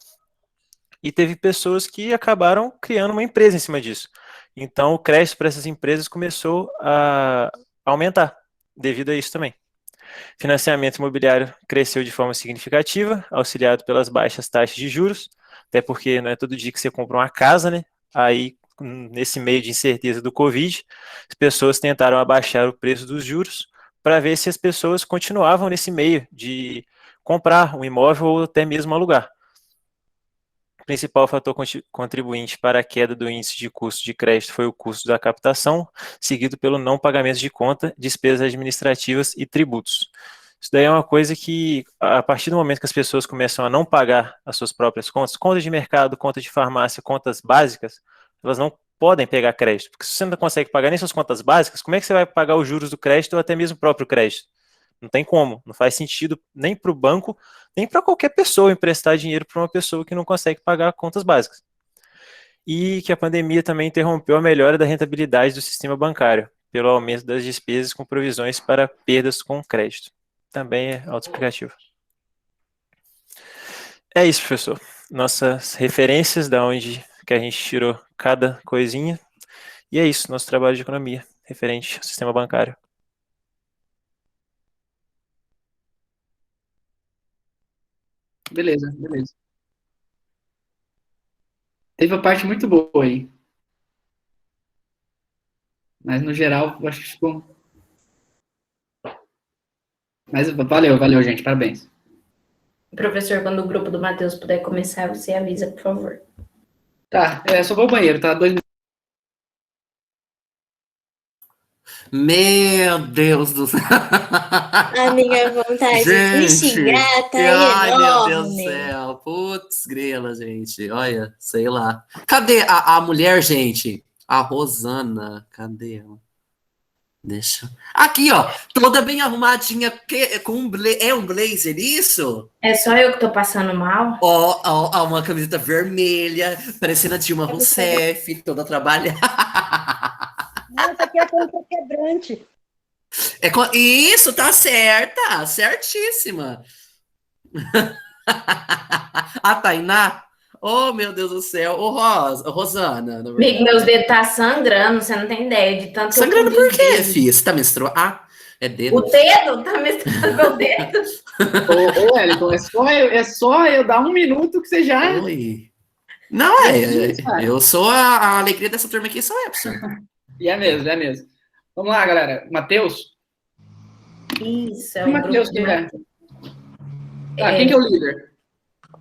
e teve pessoas que acabaram criando uma empresa em cima disso. Então, o crédito para essas empresas começou a aumentar devido a isso também. Financiamento imobiliário cresceu de forma significativa, auxiliado pelas baixas taxas de juros, até porque não é todo dia que você compra uma casa, né? Aí, nesse meio de incerteza do Covid, as pessoas tentaram abaixar o preço dos juros para ver se as pessoas continuavam nesse meio de comprar um imóvel ou até mesmo alugar. O principal fator contribuinte para a queda do índice de custo de crédito foi o custo da captação, seguido pelo não pagamento de conta, despesas administrativas e tributos. Isso daí é uma coisa que, a partir do momento que as pessoas começam a não pagar as suas próprias contas, contas de mercado, contas de farmácia, contas básicas, elas não podem pegar crédito, porque se você não consegue pagar nem suas contas básicas, como é que você vai pagar os juros do crédito ou até mesmo o próprio crédito? Não tem como, não faz sentido nem para o banco, nem para qualquer pessoa emprestar dinheiro para uma pessoa que não consegue pagar contas básicas. E que a pandemia também interrompeu a melhora da rentabilidade do sistema bancário, pelo aumento das despesas com provisões para perdas com crédito. Também é autoexplicativo. É isso, professor. Nossas referências, da onde que a gente tirou cada coisinha. E é isso, nosso trabalho de economia, referente ao sistema bancário. Beleza, beleza. Teve uma parte muito boa aí. Mas, no geral, eu acho que ficou... Mas valeu, gente. Parabéns. Professor, quando o grupo do Matheus puder começar, você avisa, por favor. Tá, só vou ao banheiro, tá? 2 minutos. Meu Deus do céu. A minha vontade de me xingar tá ai, enorme. meu Deus do céu. Putz, grela, gente. Olha, sei lá. Cadê a mulher, gente? A Rosana. Cadê ela? Deixa. Aqui, ó. Toda bem arrumadinha. É um blazer, isso? É só eu que tô passando mal? Ó, uma camiseta vermelha, parecendo a Dilma Rousseff, toda trabalhada. Nossa, aqui é contra quebrante. Isso, tá certa, certíssima. A Tainá? Oh, meu Deus do céu. Ô, Rosana. Amigo, meus dedos tá sangrando, você não tem ideia de tanto. Sangrando por quê, filha? Você tá menstruando? Ah, é dedo. O dedo? Tá menstruando meu dedo? Ô, Wellington, é só eu dar 1 minuto que você já... Oi. Não, eu sou a alegria dessa turma aqui, sou eu, professor. E é mesmo. Vamos lá, galera. Matheus? Isso, é o Matheus que é. Quem que é o líder?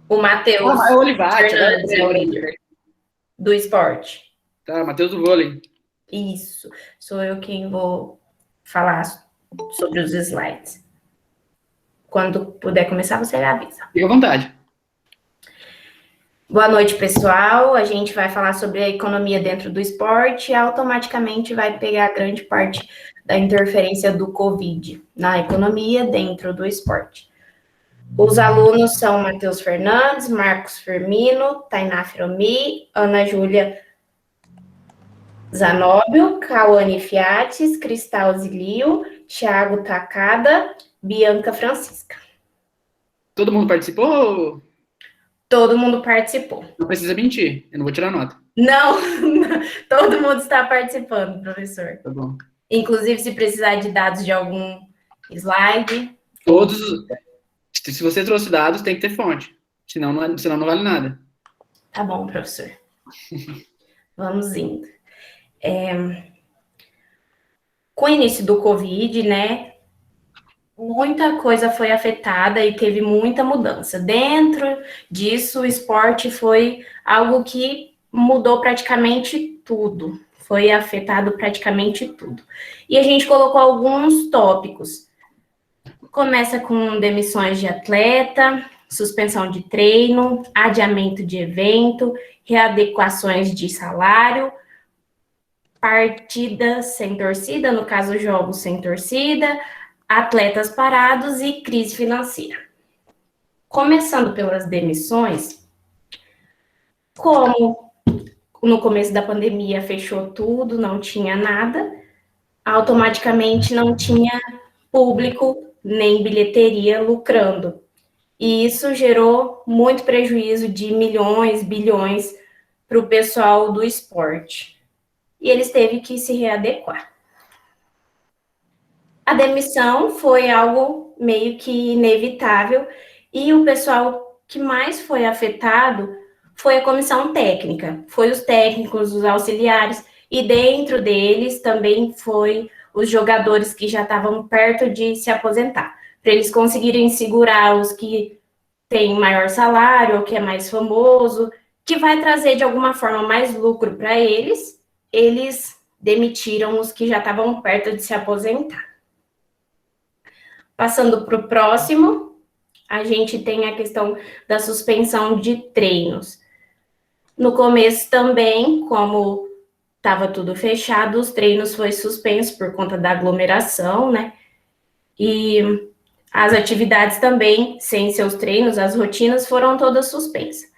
O Matheus. É o Olivate. Fernandes é o líder do esporte. Tá, Matheus do vôlei. Isso. Sou eu quem vou falar sobre os slides. Quando puder começar, você avisa. Fique à vontade. Boa noite, pessoal. A gente vai falar sobre a economia dentro do esporte e automaticamente vai pegar grande parte da interferência do Covid na economia dentro do esporte. Os alunos são Matheus Fernandes, Marcos Firmino, Tainá Firomi, Ana Júlia Zanóbio, Cauane Fiates, Cristal Zilio, Thiago Takada, Bianca Francisca. Todo mundo participou? Todo mundo participou. Não precisa mentir, eu não vou tirar nota. Não, todo mundo está participando, professor. Tá bom. Inclusive, se precisar de dados de algum slide. Todos. Se você trouxe dados, tem que ter fonte. Senão não vale nada. Tá bom, professor. Vamos indo. Com o início do Covid, né? Muita coisa foi afetada e teve muita mudança. Dentro disso, o esporte foi algo que mudou praticamente tudo. Foi afetado praticamente tudo. E a gente colocou alguns tópicos. Começa com demissões de atleta, suspensão de treino, adiamento de evento, readequações de salário, partidas sem torcida, no caso, jogos sem torcida, atletas parados e crise financeira. Começando pelas demissões, como no começo da pandemia fechou tudo, não tinha nada, automaticamente não tinha público nem bilheteria lucrando. E isso gerou muito prejuízo de milhões, bilhões para o pessoal do esporte. E eles teve que se readequar. A demissão foi algo meio que inevitável, e o pessoal que mais foi afetado foi a comissão técnica, foi os técnicos, os auxiliares, e dentro deles também foi os jogadores que já estavam perto de se aposentar, para eles conseguirem segurar os que têm maior salário, ou que é mais famoso, que vai trazer de alguma forma mais lucro para eles, eles demitiram os que já estavam perto de se aposentar. Passando para o próximo, a gente tem a questão da suspensão de treinos. No começo também, como estava tudo fechado, os treinos foi suspenso por conta da aglomeração, né? E as atividades também, sem seus treinos, as rotinas foram todas suspensas.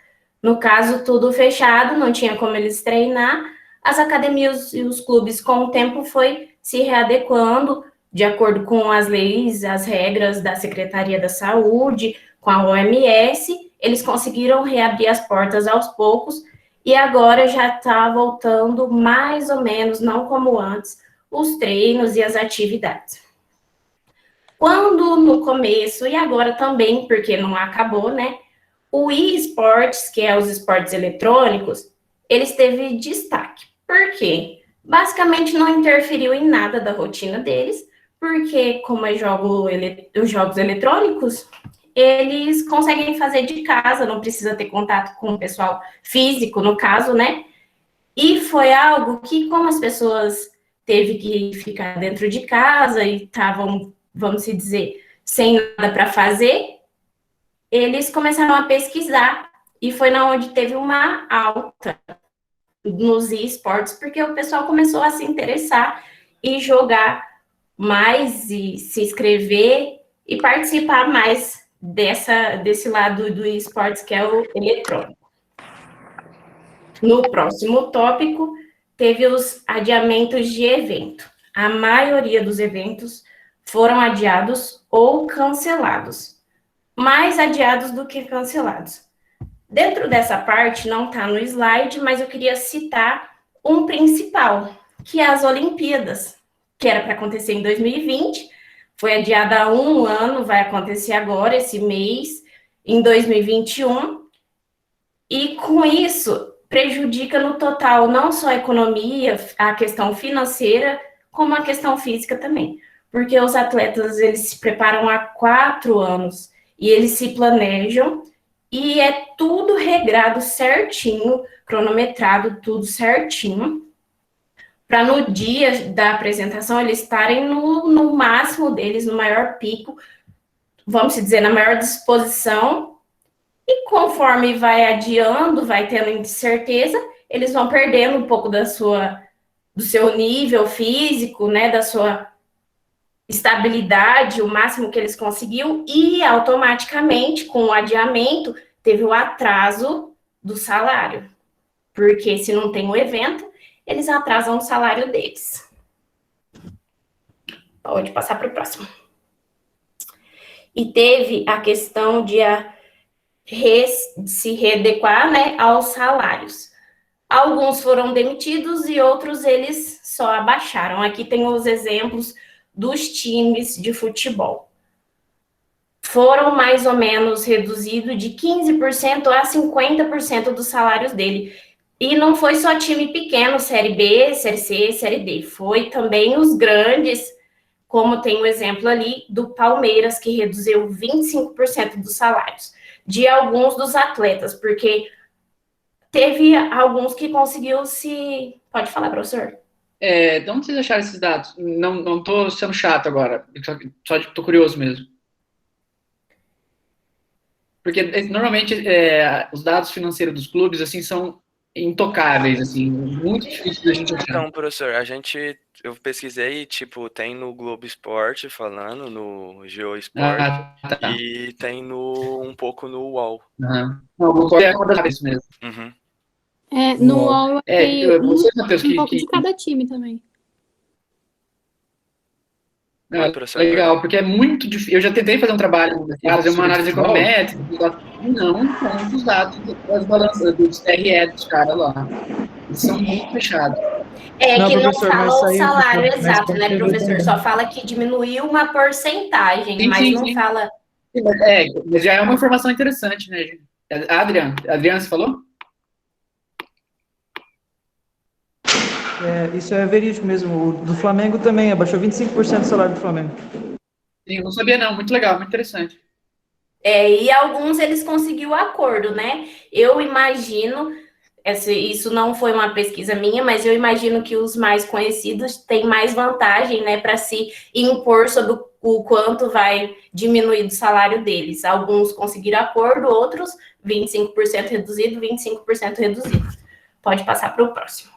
No caso, tudo fechado, não tinha como eles treinar, as academias e os clubes, com o tempo, foi se readequando, de acordo com as leis, as regras da Secretaria da Saúde, com a OMS, eles conseguiram reabrir as portas aos poucos, e agora já está voltando mais ou menos, não como antes, os treinos e as atividades. Quando no começo, e agora também, porque não acabou, né, o eSports, que é os esportes eletrônicos, eles teve destaque. Por quê? Basicamente não interferiu em nada da rotina deles, porque como os jogos eletrônicos, eles conseguem fazer de casa, não precisa ter contato com o pessoal físico, no caso, né? E foi algo que, como as pessoas teve que ficar dentro de casa e estavam, vamos dizer, sem nada para fazer, eles começaram a pesquisar, e foi na onde teve uma alta nos esportes, porque o pessoal começou a se interessar e jogar mais, e se inscrever e participar mais desse lado do esportes, que é o eletrônico. No próximo tópico, teve os adiamentos de evento. A maioria dos eventos foram adiados ou cancelados, mais adiados do que cancelados. Dentro dessa parte, não está no slide, mas eu queria citar um principal, que é as Olimpíadas, que era para acontecer em 2020, foi adiada há um ano, vai acontecer agora, esse mês, em 2021, e com isso prejudica no total não só a economia, a questão financeira, como a questão física também, porque os atletas, eles se preparam há 4 anos, e eles se planejam, e é tudo regrado certinho, cronometrado, tudo certinho, para no dia da apresentação eles estarem no máximo deles, no maior pico, vamos dizer, na maior disposição, e conforme vai adiando, vai tendo incerteza, eles vão perdendo um pouco do seu nível físico, né, da sua estabilidade, o máximo que eles conseguiam, e automaticamente, com o adiamento, teve o atraso do salário, porque se não tem o evento, eles atrasam o salário deles. Pode passar para o próximo. E teve a questão de se readequar, né, aos salários. Alguns foram demitidos e outros eles só abaixaram. Aqui tem os exemplos dos times de futebol. Foram mais ou menos reduzidos de 15% a 50% dos salários dele. E não foi só time pequeno, Série B, Série C, Série D. Foi também os grandes, como tem o exemplo ali do Palmeiras, que reduziu 25% dos salários de alguns dos atletas, porque teve alguns que conseguiu se... Pode falar, professor? De onde vocês acharam esses dados? Não estou sendo chato agora, só estou curioso mesmo. Porque normalmente os dados financeiros dos clubes assim são intocáveis, assim, muito difícil da gente achar. Então, professor, eu pesquisei, tipo, tem no Globo Esporte falando, no Geo Esporte, tá. e tem um pouco no UOL. Uhum. Não, o UOL é uma das isso mesmo. Uhum. No UOL você, Matheus, um pouco de cada time também. Oi, professor. Legal, porque é muito difícil. Eu já tentei fazer um trabalho, fazer uma análise econométrica, não com os dados das balanças, dos TRE dos caras lá. Eles são muito fechados. É Não, que não professor, fala mas o saiu, salário mas exato, pode né, ser professor? verdade. Só fala que diminuiu uma porcentagem, Sim, mas sim, não sim. fala. Mas já é uma informação interessante, né, gente? Adriana, você falou? Isso é verídico mesmo. O do Flamengo também abaixou 25% do salário do Flamengo. Sim, não sabia não. Muito legal, muito interessante. E alguns eles conseguiu acordo, né? Eu imagino, isso não foi uma pesquisa minha, mas eu imagino que os mais conhecidos têm mais vantagem, né, para se impor sobre o quanto vai diminuir do salário deles. Alguns conseguiram acordo, outros 25% reduzido, 25% reduzido. Pode passar para o próximo.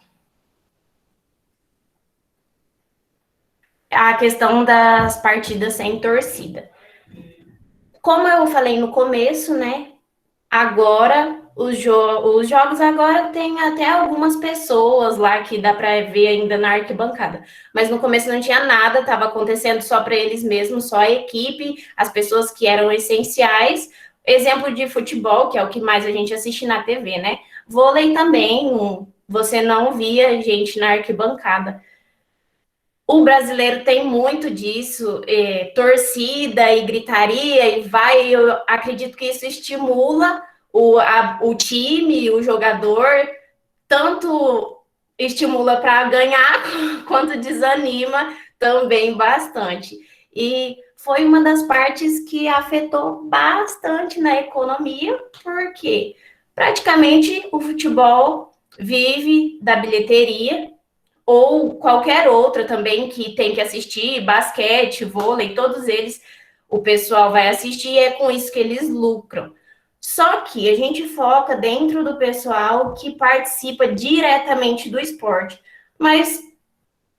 A questão das partidas sem torcida. Como eu falei no começo, né? Agora, os jogos agora tem até algumas pessoas lá que dá para ver ainda na arquibancada. Mas no começo não tinha nada, estava acontecendo só para eles mesmos, só a equipe, as pessoas que eram essenciais. Exemplo de futebol, que é o que mais a gente assiste na TV, né? Vôlei também, você não via gente na arquibancada. O brasileiro tem muito disso, torcida e gritaria, eu acredito que isso estimula o time, o jogador, tanto estimula para ganhar, quanto desanima também bastante. E foi uma das partes que afetou bastante na economia, porque praticamente o futebol vive da bilheteria, ou qualquer outra também que tem que assistir, basquete, vôlei, todos eles, o pessoal vai assistir e é com isso que eles lucram. Só que a gente foca dentro do pessoal que participa diretamente do esporte, mas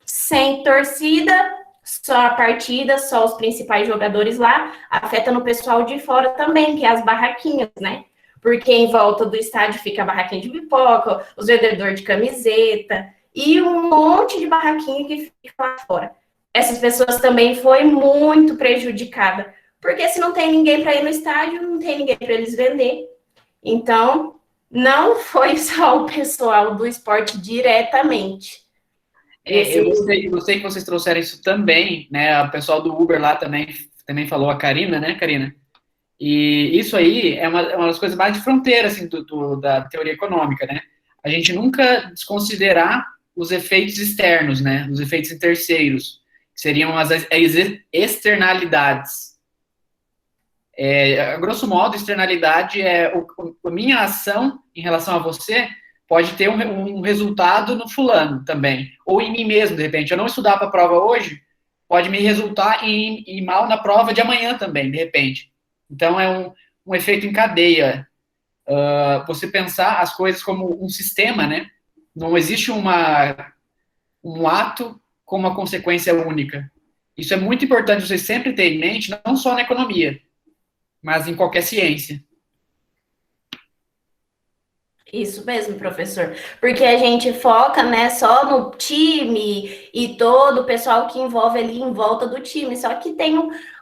sem torcida, só a partida, só os principais jogadores lá, afeta no pessoal de fora também, que é as barraquinhas, né? Porque em volta do estádio fica a barraquinha de pipoca, os vendedores de camiseta, e um monte de barraquinha que fica lá fora. Essas pessoas também foi muito prejudicada, porque se não tem ninguém para ir no estádio, não tem ninguém para eles vender. Então, não foi só o pessoal do esporte diretamente. Eu gostei que vocês trouxeram isso também, né? O pessoal do Uber lá também falou, a Karina, né, Karina? E isso aí é uma das coisas mais de fronteira, assim, da teoria econômica, né? A gente nunca desconsiderar os efeitos externos, né? Os efeitos em terceiros, que seriam as externalidades. Grosso modo, externalidade é a minha ação em relação a você pode ter um resultado no fulano também, ou em mim mesmo, de repente. Eu não estudar para a prova hoje, pode me resultar em mal na prova de amanhã também, de repente. Então, é um efeito em cadeia. Você pensar as coisas como um sistema, né? Não existe um ato com uma consequência única. Isso é muito importante vocês sempre terem em mente, não só na economia, mas em qualquer ciência. Isso mesmo, professor. Porque a gente foca, né, só no time e todo o pessoal que envolve ali em volta do time. Só que tem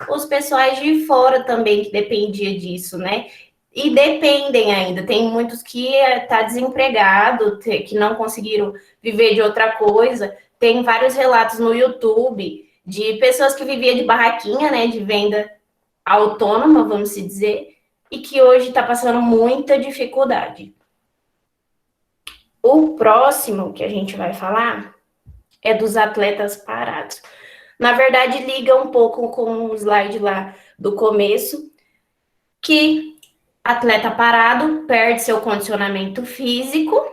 os pessoais de fora também que dependia disso, né? E dependem ainda. Tem muitos que tá desempregado, que não conseguiram viver de outra coisa. Tem vários relatos no YouTube de pessoas que viviam de barraquinha, né, de venda autônoma, vamos se dizer, e que hoje está passando muita dificuldade. O próximo que a gente vai falar é dos atletas parados. Na verdade, liga um pouco com o slide lá do começo, que atleta parado perde seu condicionamento físico,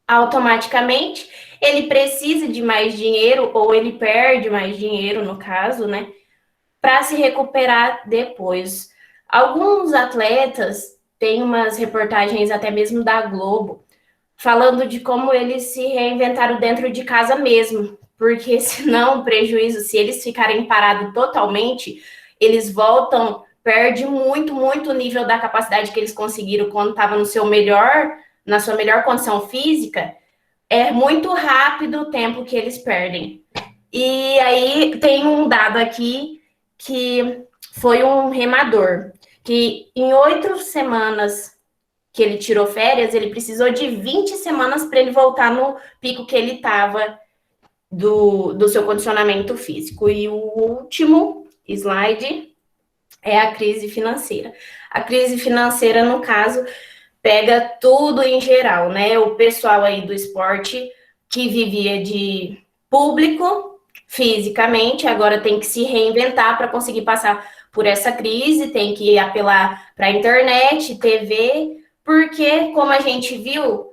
automaticamente ele precisa de mais dinheiro, ou ele perde mais dinheiro, no caso, né, para se recuperar depois. Alguns atletas, tem umas reportagens até mesmo da Globo, falando de como eles se reinventaram dentro de casa mesmo, porque senão o prejuízo, se eles ficarem parados totalmente, eles voltam, perde muito, muito o nível da capacidade que eles conseguiram quando estava na sua melhor condição física, é muito rápido o tempo que eles perdem. E aí tem um dado aqui que foi um remador, que em 8 semanas que ele tirou férias, ele precisou de 20 semanas para ele voltar no pico que ele estava do seu condicionamento físico. E o último slide é a crise financeira. A crise financeira, no caso, pega tudo em geral, né? O pessoal aí do esporte que vivia de público fisicamente, agora tem que se reinventar para conseguir passar por essa crise, tem que apelar para a internet, TV, porque, como a gente viu,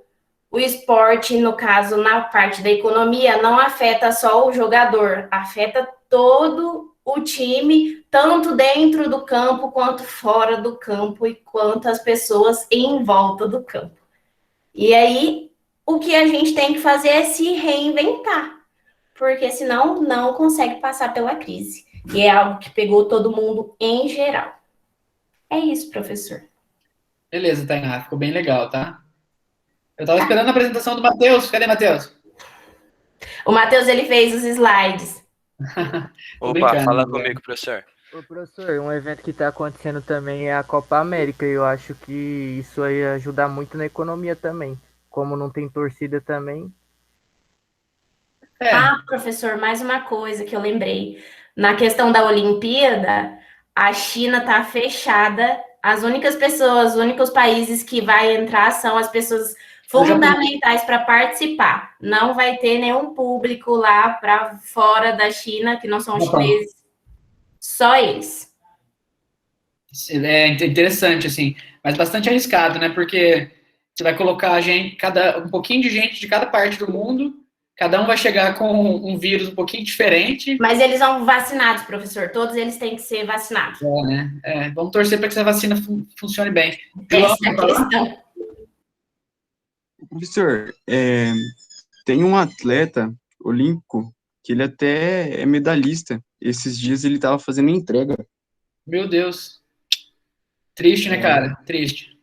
o esporte, no caso, na parte da economia, não afeta só o jogador, afeta todo o time, tanto dentro do campo quanto fora do campo e quantas pessoas em volta do campo. E aí, o que a gente tem que fazer é se reinventar, porque senão não consegue passar pela crise. E é algo que pegou todo mundo em geral. É isso, professor. Beleza, Tainá, ficou bem legal, tá? Eu tava esperando a apresentação do Matheus. Cadê, Matheus? O Matheus, ele fez os slides. Opa, fala comigo, professor. Ô, professor, um evento que está acontecendo também é a Copa América, e eu acho que isso aí ajuda muito na economia também. Como não tem torcida também. Ah, professor, mais uma coisa que eu lembrei. Na questão da Olimpíada, a China está fechada. As únicas pessoas, os únicos países que vai entrar são as pessoas fundamentais para participar. Não vai ter nenhum público lá para fora da China, que não são os chineses. Só eles. É interessante, assim, mas bastante arriscado, né? Porque você vai colocar um pouquinho de gente de cada parte do mundo, cada um vai chegar com um vírus um pouquinho diferente. Mas eles são vacinados, professor. Todos eles têm que ser vacinados. Né? Vamos torcer para que essa vacina funcione bem. Essa é a questão. Professor, tem um atleta olímpico que ele até é medalhista. Esses dias ele estava fazendo entrega. Meu Deus. Triste, né, cara? Triste.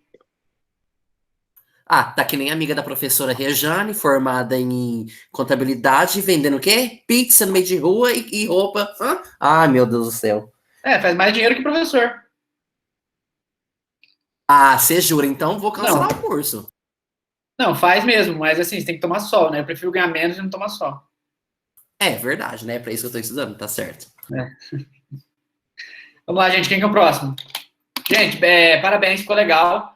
Ah, tá que nem a amiga da professora Rejane, formada em contabilidade, vendendo o quê? Pizza no meio de rua e roupa. Ai, meu Deus do céu. Faz mais dinheiro que professor. Ah, você jura? Então vou cancelar o curso. Não, faz mesmo, mas assim, você tem que tomar sol, né? Eu prefiro ganhar menos e não tomar sol. É verdade, né? É pra isso que eu tô estudando, tá certo. Vamos lá, gente. Quem que é o próximo? Gente, parabéns, ficou legal.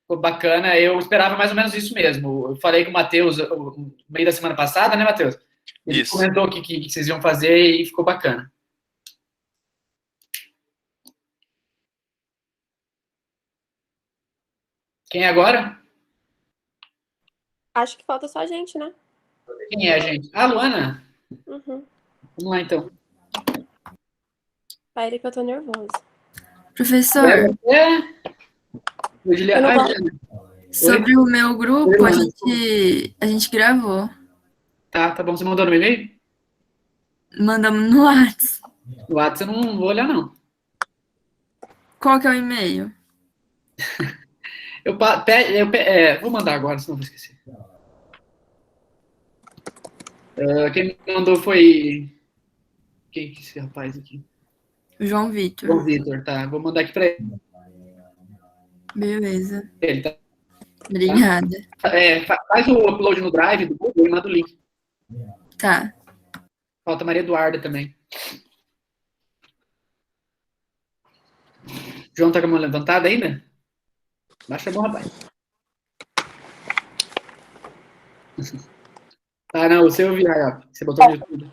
Ficou bacana. Eu esperava mais ou menos isso mesmo. Eu falei com o Matheus no meio da semana passada, né, Matheus? Ele comentou que vocês iam fazer e ficou bacana. Quem é agora? Acho que falta só a gente, né? Quem é, gente? Ah, Luana? Uhum. Vamos lá, então. Peraí que eu tô nervosa. Professor, sobre o meu grupo, a gente gravou. Tá bom. Você mandou no e-mail? Mandamos no WhatsApp. No WhatsApp eu não vou olhar, não. Qual que é o e-mail? Vou mandar agora, senão eu vou esquecer. Quem me mandou foi... Quem é esse rapaz aqui? João Vitor. João Vitor, tá. Vou mandar aqui pra ele. Beleza. Ele tá. Obrigada. Faz o upload no Drive do Google e manda o link. Tá. Falta Maria Eduarda também. João tá com a mão levantada ainda? Baixa a mão, rapaz. Ah, não, o seu eu vi, você botou no YouTube.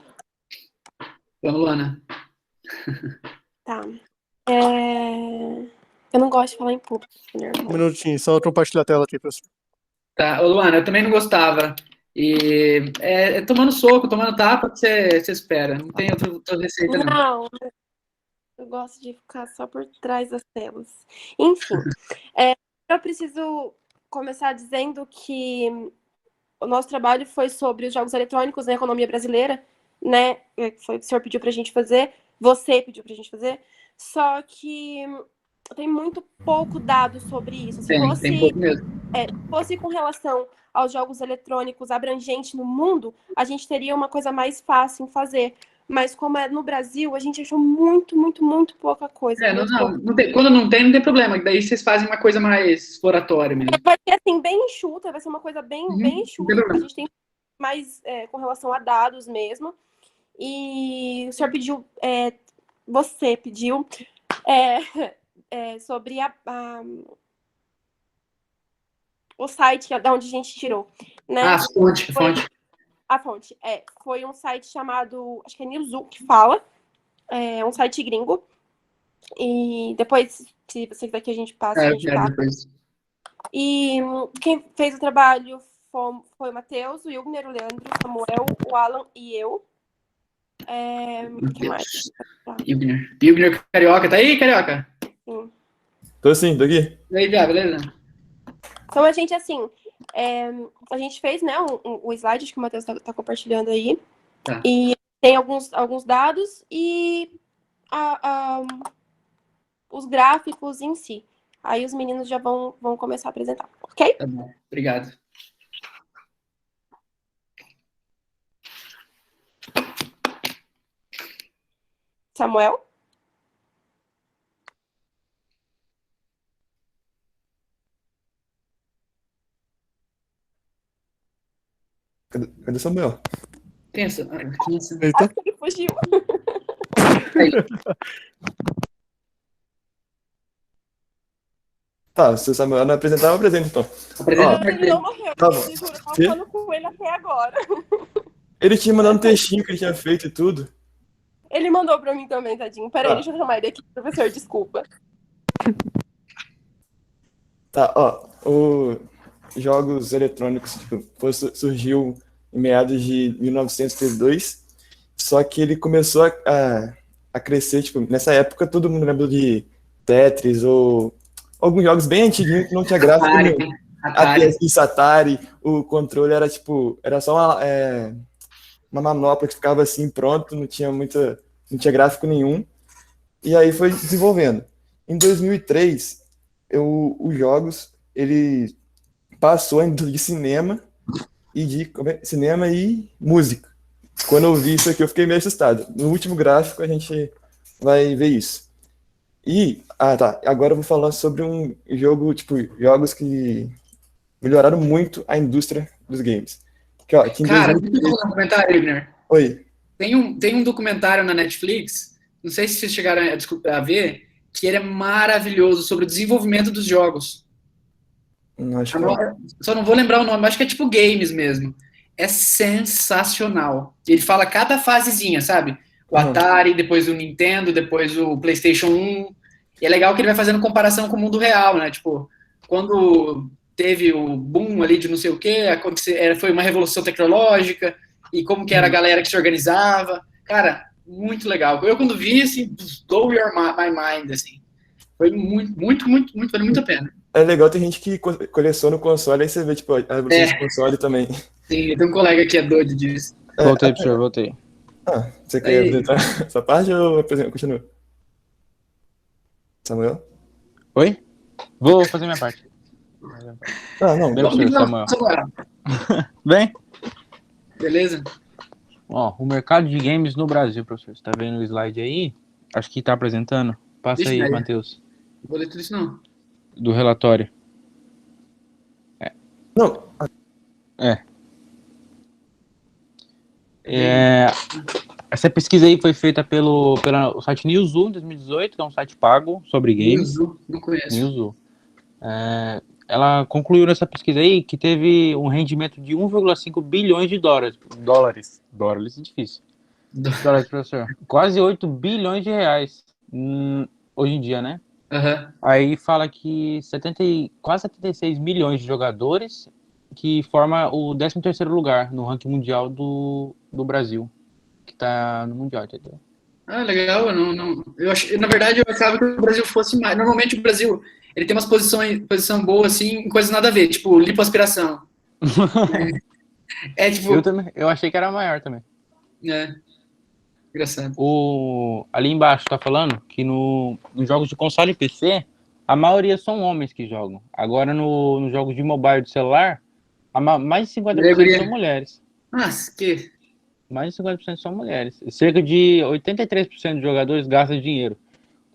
Vamos, Luana. Tá. Eu não gosto de falar em público. Um minutinho, só compartilhar a tela aqui, professor. Tá, ô Luana, eu também não gostava. E tomando soco, tomando tapa, que você espera. Não tem outra receita, não. Não, eu gosto de ficar só por trás das telas. Enfim, eu preciso começar dizendo que o nosso trabalho foi sobre os jogos eletrônicos na economia brasileira, né? Foi o que o senhor pediu pra gente fazer, você pediu pra gente fazer, só que tem muito pouco dado sobre isso. Tem pouco mesmo. fosse com relação aos jogos eletrônicos abrangente no mundo, a gente teria uma coisa mais fácil em fazer. Mas como é no Brasil, a gente achou muito, muito, muito pouca coisa. Quando não tem problema. Daí vocês fazem uma coisa mais exploratória mesmo. Vai ser assim, bem enxuta, vai ser uma coisa bem enxuta. A gente tem mais com relação a dados mesmo. E o senhor pediu, você pediu sobre o site da onde a gente tirou. Né? A fonte. A fonte, foi um site chamado, acho que é Newzoo que fala, é um site gringo, e depois, se você quiser que a gente passe, a gente passa. Depois. E quem fez o trabalho foi o Matheus, o Ilgner, o Leandro, o Samuel, o Alan e eu. Que mais? Ilgner Carioca, tá aí, Carioca? Sim. Tô sim, tô aqui. E aí, beleza? Então, a gente, assim, a gente fez, né, o slide que o Matheus tá compartilhando aí. Tá. E tem alguns dados e os gráficos em si. Aí os meninos já vão começar a apresentar, ok? Tá bom, obrigado. Samuel? Cadê Samuel? Pensa. Eita. Ele fugiu. Tá, se o Samuel não apresentar, eu apresento então. Ele não morreu, tá bom. eu tava falando com ele até agora. Ele tinha mandado um textinho que ele tinha feito e tudo. Ele mandou pra mim também, tadinho. Peraí, deixa eu chamar ele aqui, professor, desculpa. Tá, os jogos eletrônicos surgiu em meados de 1932, só que ele começou a crescer, tipo, nessa época todo mundo lembra de Tetris ou alguns jogos bem antiguinhos que não tinha gráfico nenhum. Atari, o controle era só uma manopla que ficava assim pronto, não tinha gráfico nenhum, e aí foi desenvolvendo. Em 2003, os jogos, ele passou a indústria de cinema e música. Quando eu vi isso aqui, eu fiquei meio assustado. No último gráfico, a gente vai ver isso. E, agora eu vou falar sobre um jogo, jogos que melhoraram muito a indústria dos games. Cara, deixa eu falar um comentário, Ilgner. Oi. Tem um documentário na Netflix, não sei se vocês chegaram a ver, que ele é maravilhoso sobre o desenvolvimento dos jogos. Só não vou lembrar o nome, acho que é tipo games mesmo. É sensacional. Ele fala cada fasezinha, sabe? O Atari, depois o Nintendo, depois o PlayStation 1. E é legal que ele vai fazendo comparação com o mundo real, né? Tipo, quando teve o boom ali de não sei o quê, foi uma revolução tecnológica, e como que era a galera que se organizava. Cara, muito legal. Eu, quando vi, assim, blow my mind, assim. Foi muito, vale muito a pena. É legal, tem gente que coleciona o console, aí você vê, tipo, a evolução do console também. Sim, tem um colega que é doido disso. Voltei, professor, voltei. Você quer apresentar essa parte ou continua? Samuel? Oi? Vou fazer minha parte. Não. Bem, professor Samuel. Bem? Beleza? O mercado de games no Brasil, professor. Você tá vendo o slide aí? Acho que tá apresentando. Passa aí, Matheus. Não vou ler tudo isso, não. Do relatório. Não. Essa pesquisa aí foi feita pelo site Newzoo em 2018, que é um site pago sobre games. Newzoo, não conheço. Newzoo. Ela concluiu nessa pesquisa aí que teve um rendimento de 1,5 bilhões de dólares. Dólares é difícil. Dólares, professor. Quase 8 bilhões de reais hoje em dia, né? Uhum. Aí fala que quase 76 milhões de jogadores, que forma o 13º lugar no ranking mundial do Brasil, que tá no mundial, entendeu? Legal. Na verdade, eu achava que o Brasil fosse mais. Normalmente o Brasil, ele tem umas posição boa, assim, em coisas nada a ver, tipo lipoaspiração. Tipo... Eu achei que era maior também. Engraçado. Ali embaixo tá falando que nos jogos de console e PC, a maioria são homens que jogam. Agora, nos jogos de mobile de celular, mais de 50% são mulheres. Nossa, que... Mais de 50% são mulheres. Cerca de 83% de jogadores gastam dinheiro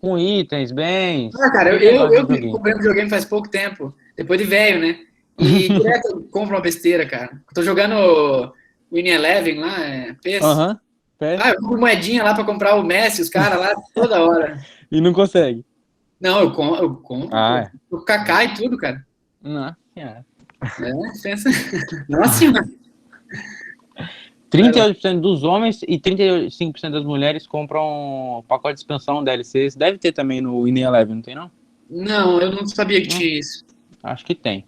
com itens, bens... Cara, eu comprei um videogame faz pouco tempo, depois de velho, né? E direto eu compro uma besteira, cara. Tô jogando o Winning Eleven lá, PES. Eu compro moedinha lá pra comprar o Messi, os caras lá, toda hora. E não consegue? Não, eu compro. O Kaká e tudo, cara. Nossa senhora. Pensa... Nossa senhora. 38% dos homens e 35% das mulheres compram pacote de expansão DLCs. Deve ter também no Winning Eleven, não tem não? Não, eu não sabia que tinha isso. Acho que tem.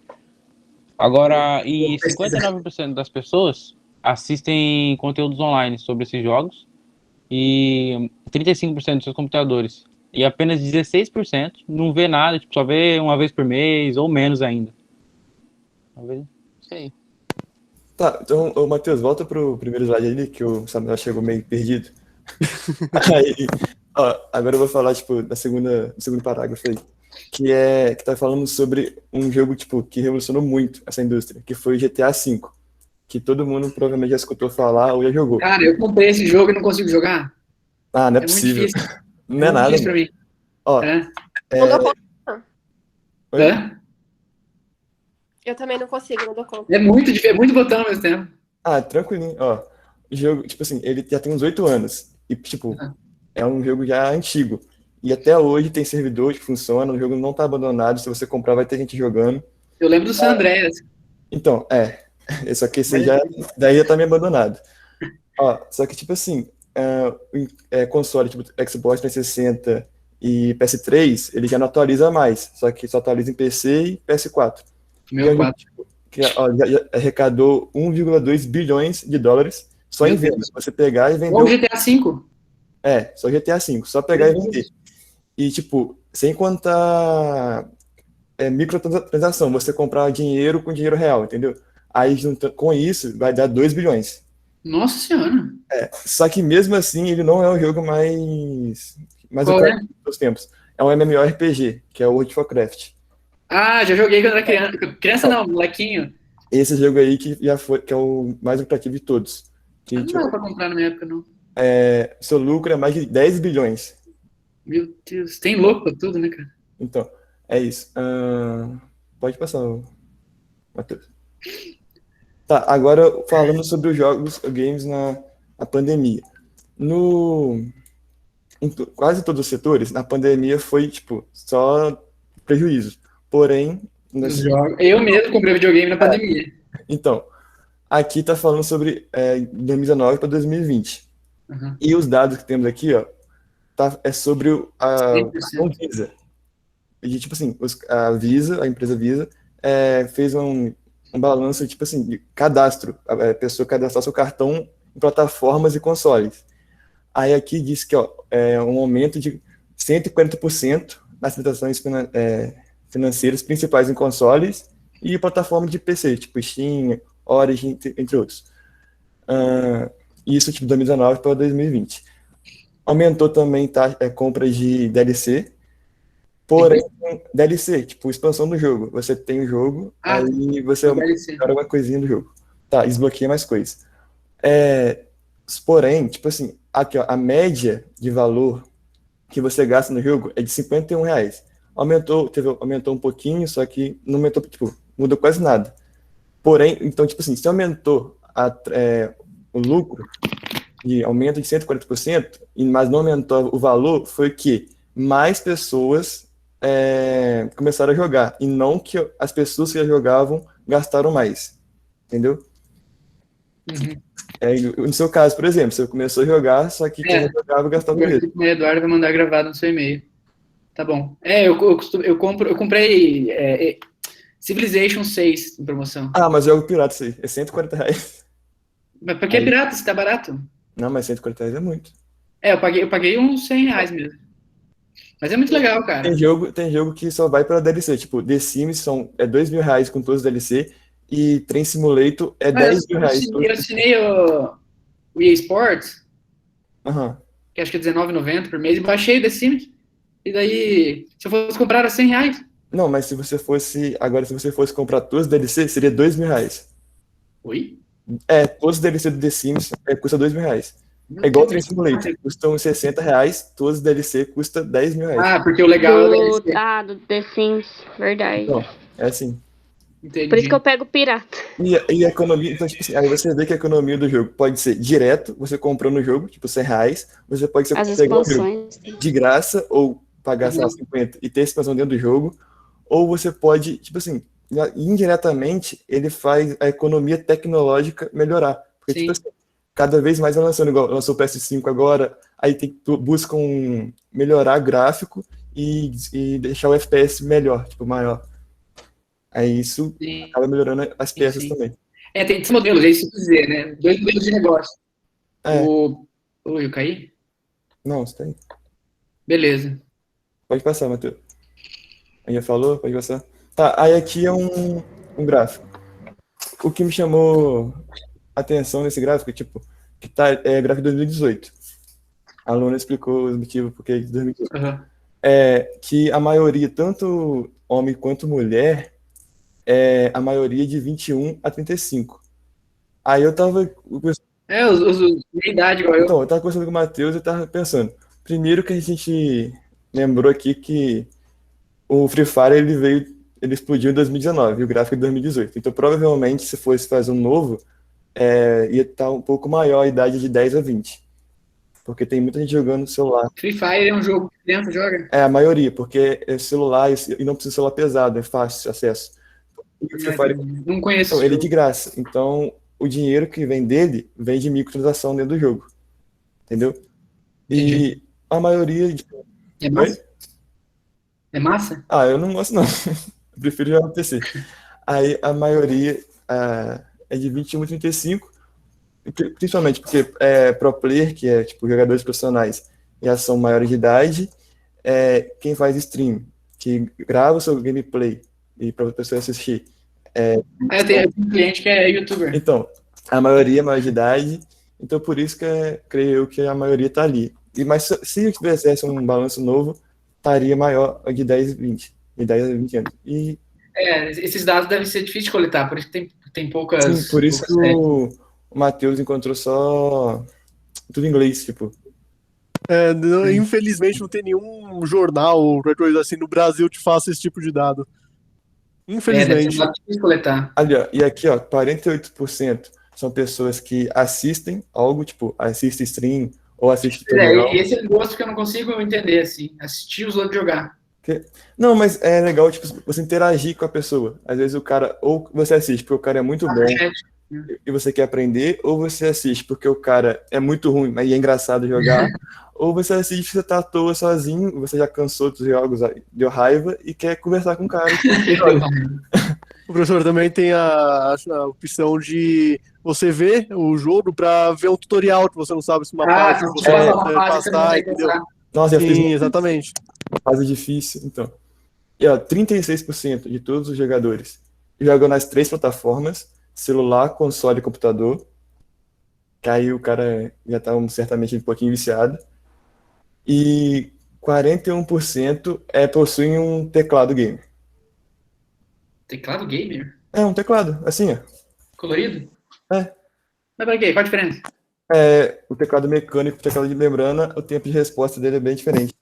Agora, e 59% das pessoas assistem conteúdos online sobre esses jogos e 35% dos seus computadores. E apenas 16% não vê nada, tipo, só vê uma vez por mês ou menos ainda. Talvez, isso aí. Tá, então, Matheus, volta pro primeiro slide ali, que o Samuel chegou meio perdido. Aí, agora eu vou falar, tipo, do segundo parágrafo aí, que tá falando sobre um jogo, tipo, que revolucionou muito essa indústria, que foi o GTA V, que todo mundo provavelmente já escutou falar ou já jogou. Cara, eu comprei esse jogo e não consigo jogar. Ah, não é possível. Muito difícil. Não é nada. Pra mim. Não dou conta. Hã? Eu também não consigo, não dou conta. É muito botão ao mesmo tempo. Ah, tranquilinho. O jogo, tipo assim, ele já tem uns 8 anos. E, tipo, é um jogo já antigo. E até hoje tem servidor que funciona, o jogo não tá abandonado. Se você comprar, vai ter gente jogando. Eu lembro do San Andreas. Então, só que esse daí já tá meio abandonado. Só que, tipo assim, console, tipo, Xbox 360 e PS3, ele já não atualiza mais. Só que só atualiza em PC e PS4. Que já arrecadou 1,2 bilhões de dólares só em venda. Você pegar e vender. Ou GTA V? Só GTA V. Só pegar e vender. E, tipo, sem contar microtransação, você comprar dinheiro com dinheiro real, entendeu? Aí, com isso, vai dar 2 bilhões. Nossa senhora. Só que mesmo assim, ele não é o jogo mais dos tempos. É um MMORPG, que é o World of Warcraft. Já joguei quando era criança. Criança não, molequinho. Esse jogo aí que é o mais lucrativo de todos. Não dava pra comprar na minha época, não. Seu lucro é mais de 10 bilhões. Meu Deus, tem louco pra tudo, né, cara? Então, é isso. Pode passar, Matheus. Tá, agora falando sobre os games na pandemia. Em quase todos os setores, na pandemia foi, tipo, só prejuízo. Porém... Eu mesmo comprei videogame na pandemia. Então, aqui tá falando sobre 2019 para 2020. E os dados que temos aqui, é sobre a Visa. E, tipo assim, a empresa Visa, fez um balanço, tipo assim, de cadastro. A pessoa cadastrar seu cartão em plataformas e consoles. Aí aqui diz que um aumento de 140% nas transações financeiras principais em consoles e plataformas de PC, tipo Steam, Origin, entre outros. Isso, tipo, 2019 para 2020. Aumentou também compras de DLC, porém, DLC, tipo, expansão do jogo. Você tem o jogo, aí você melhora uma coisinha do jogo. Desbloqueia mais coisas. Porém, tipo assim, aqui, a média de valor que você gasta no jogo é de R$51. Aumentou um pouquinho, só que não aumentou, tipo, mudou quase nada. Porém, então, tipo assim, se aumentou o lucro, de aumento de 140%, mas não aumentou o valor, foi que mais pessoas começaram a jogar, e não que as pessoas que já jogavam gastaram mais. Entendeu? No seu caso, por exemplo, você começou a jogar, só que quem jogava gastava mesmo. O Eduardo vai mandar gravado no seu e-mail. Tá bom. Eu comprei Civilization 6 em promoção. Mas é o pirata isso aí. É R$140. Mas por que é pirata? Se tá barato? Não, mas R$140 é muito. Eu paguei uns R$100 mesmo. Mas é muito legal, cara. Tem jogo que só vai pela DLC. Tipo, The Sims é R$2.000 com todos os DLC. E Train Simulator é R$10.000. Eu assinei o EA Sports. Aham. Que acho que é R$19,90 por mês. E baixei o The Sims. E daí, se eu fosse comprar era R$100. Não, mas se você fosse comprar todos os DLC, seria R$2.000. Oi? Todos os DLC do The Sims custa R$2.000. Meu É igual o Deus. Train Simulator, custam R$60, todos os DLC custa R$10.000. Ah, porque o legal é o DLC. Do The Sims, verdade. Então, é assim. Entendi. Por isso que eu pego pirata. E a economia, então, tipo assim, aí você vê que a economia do jogo pode ser direto, você comprou no jogo, tipo R$100, você pode As pegar o jogo expansões. de graça, ou pagar, sei lá, 50 e ter a expansão dentro do jogo, ou você pode, tipo assim, indiretamente, ele faz a economia tecnológica melhorar. Porque, tipo assim, cada vez mais vai lançando, igual lançou o PS5 agora, aí buscam melhorar gráfico e deixar o FPS melhor, tipo, maior. Aí isso acaba melhorando as peças também. Tem dois modelos, é isso que eu dizer, né? 2 modelos de negócio. Oi, eu caí? Não, você tá aí. Beleza. Pode passar, Matheus. Aí já falou? Pode passar. Tá, aí aqui é um gráfico. O que me chamou a atenção nesse gráfico, tipo, que é gráfico de 2018. A aluna explicou os motivos porque é de 2018. Que a maioria, tanto homem quanto mulher, a maioria de 21 a 35. Aí eu tava... Minha idade igual eu. Então, eu tava conversando com o Matheus e tava pensando. Primeiro que a gente lembrou aqui que o Free Fire, ele explodiu em 2019, e o gráfico é de 2018. Então, provavelmente, se fosse fazer um novo, ia estar um pouco maior a idade de 10 a 20. Porque tem muita gente jogando no celular. Free Fire é um jogo que criança joga? A maioria, porque é celular e não precisa de celular pesado, é fácil acesso. Não conheço. Então, ele é de graça. Então, o dinheiro que vem dele vem de microtransação dentro do jogo. Entendeu? E a maioria... É massa? É massa? Eu não gosto, não. Eu prefiro jogar no PC. Aí, a maioria é de 21 a 35, principalmente porque pro player, que é tipo jogadores profissionais, já são maiores de idade, quem faz stream, que grava o seu gameplay e para a pessoa assistir. Eu tenho um cliente que é youtuber. Então, a maioria é maior de idade, então por isso que creio eu que a maioria tá ali. Mas se tivesse um balanço novo, estaria maior de 10 a 20. De 10 a 20 anos. Esses dados devem ser difíceis de coletar, por isso que tem poucas... Sim, por isso que o Matheus encontrou só tudo em inglês, tipo. Infelizmente não tem nenhum jornal ou qualquer coisa assim no Brasil que faça esse tipo de dado. Infelizmente. Deve ser difícil de coletar. Ali, ó, e aqui, ó, 48% são pessoas que assistem algo, tipo, assistem stream ou assistem tutorial. Esse é o gosto que eu não consigo entender, assim, assistir os outros jogar. Não, mas é legal, tipo, você interagir com a pessoa. Às vezes o cara, ou você assiste porque o cara é muito bom e você quer aprender, ou você assiste porque o cara é muito ruim, mas é engraçado jogar, ou você assiste porque você tá à toa sozinho, você já cansou dos jogos, deu raiva e quer conversar com o cara. O professor também tem a opção de você ver o jogo para ver um tutorial que você não sabe se uma parte você vai passar, entendeu? Nossa, sim, exatamente. Fase difícil, então. E ó, 36% de todos os jogadores jogam nas 3 plataformas, celular, console e computador. Que aí o cara já tá certamente um pouquinho viciado. E 41% possuem um teclado gamer. Teclado gamer? Um teclado, assim, ó. Colorido? Mas pra quê? Qual a diferença? O teclado mecânico, o teclado de membrana, o tempo de resposta dele é bem diferente.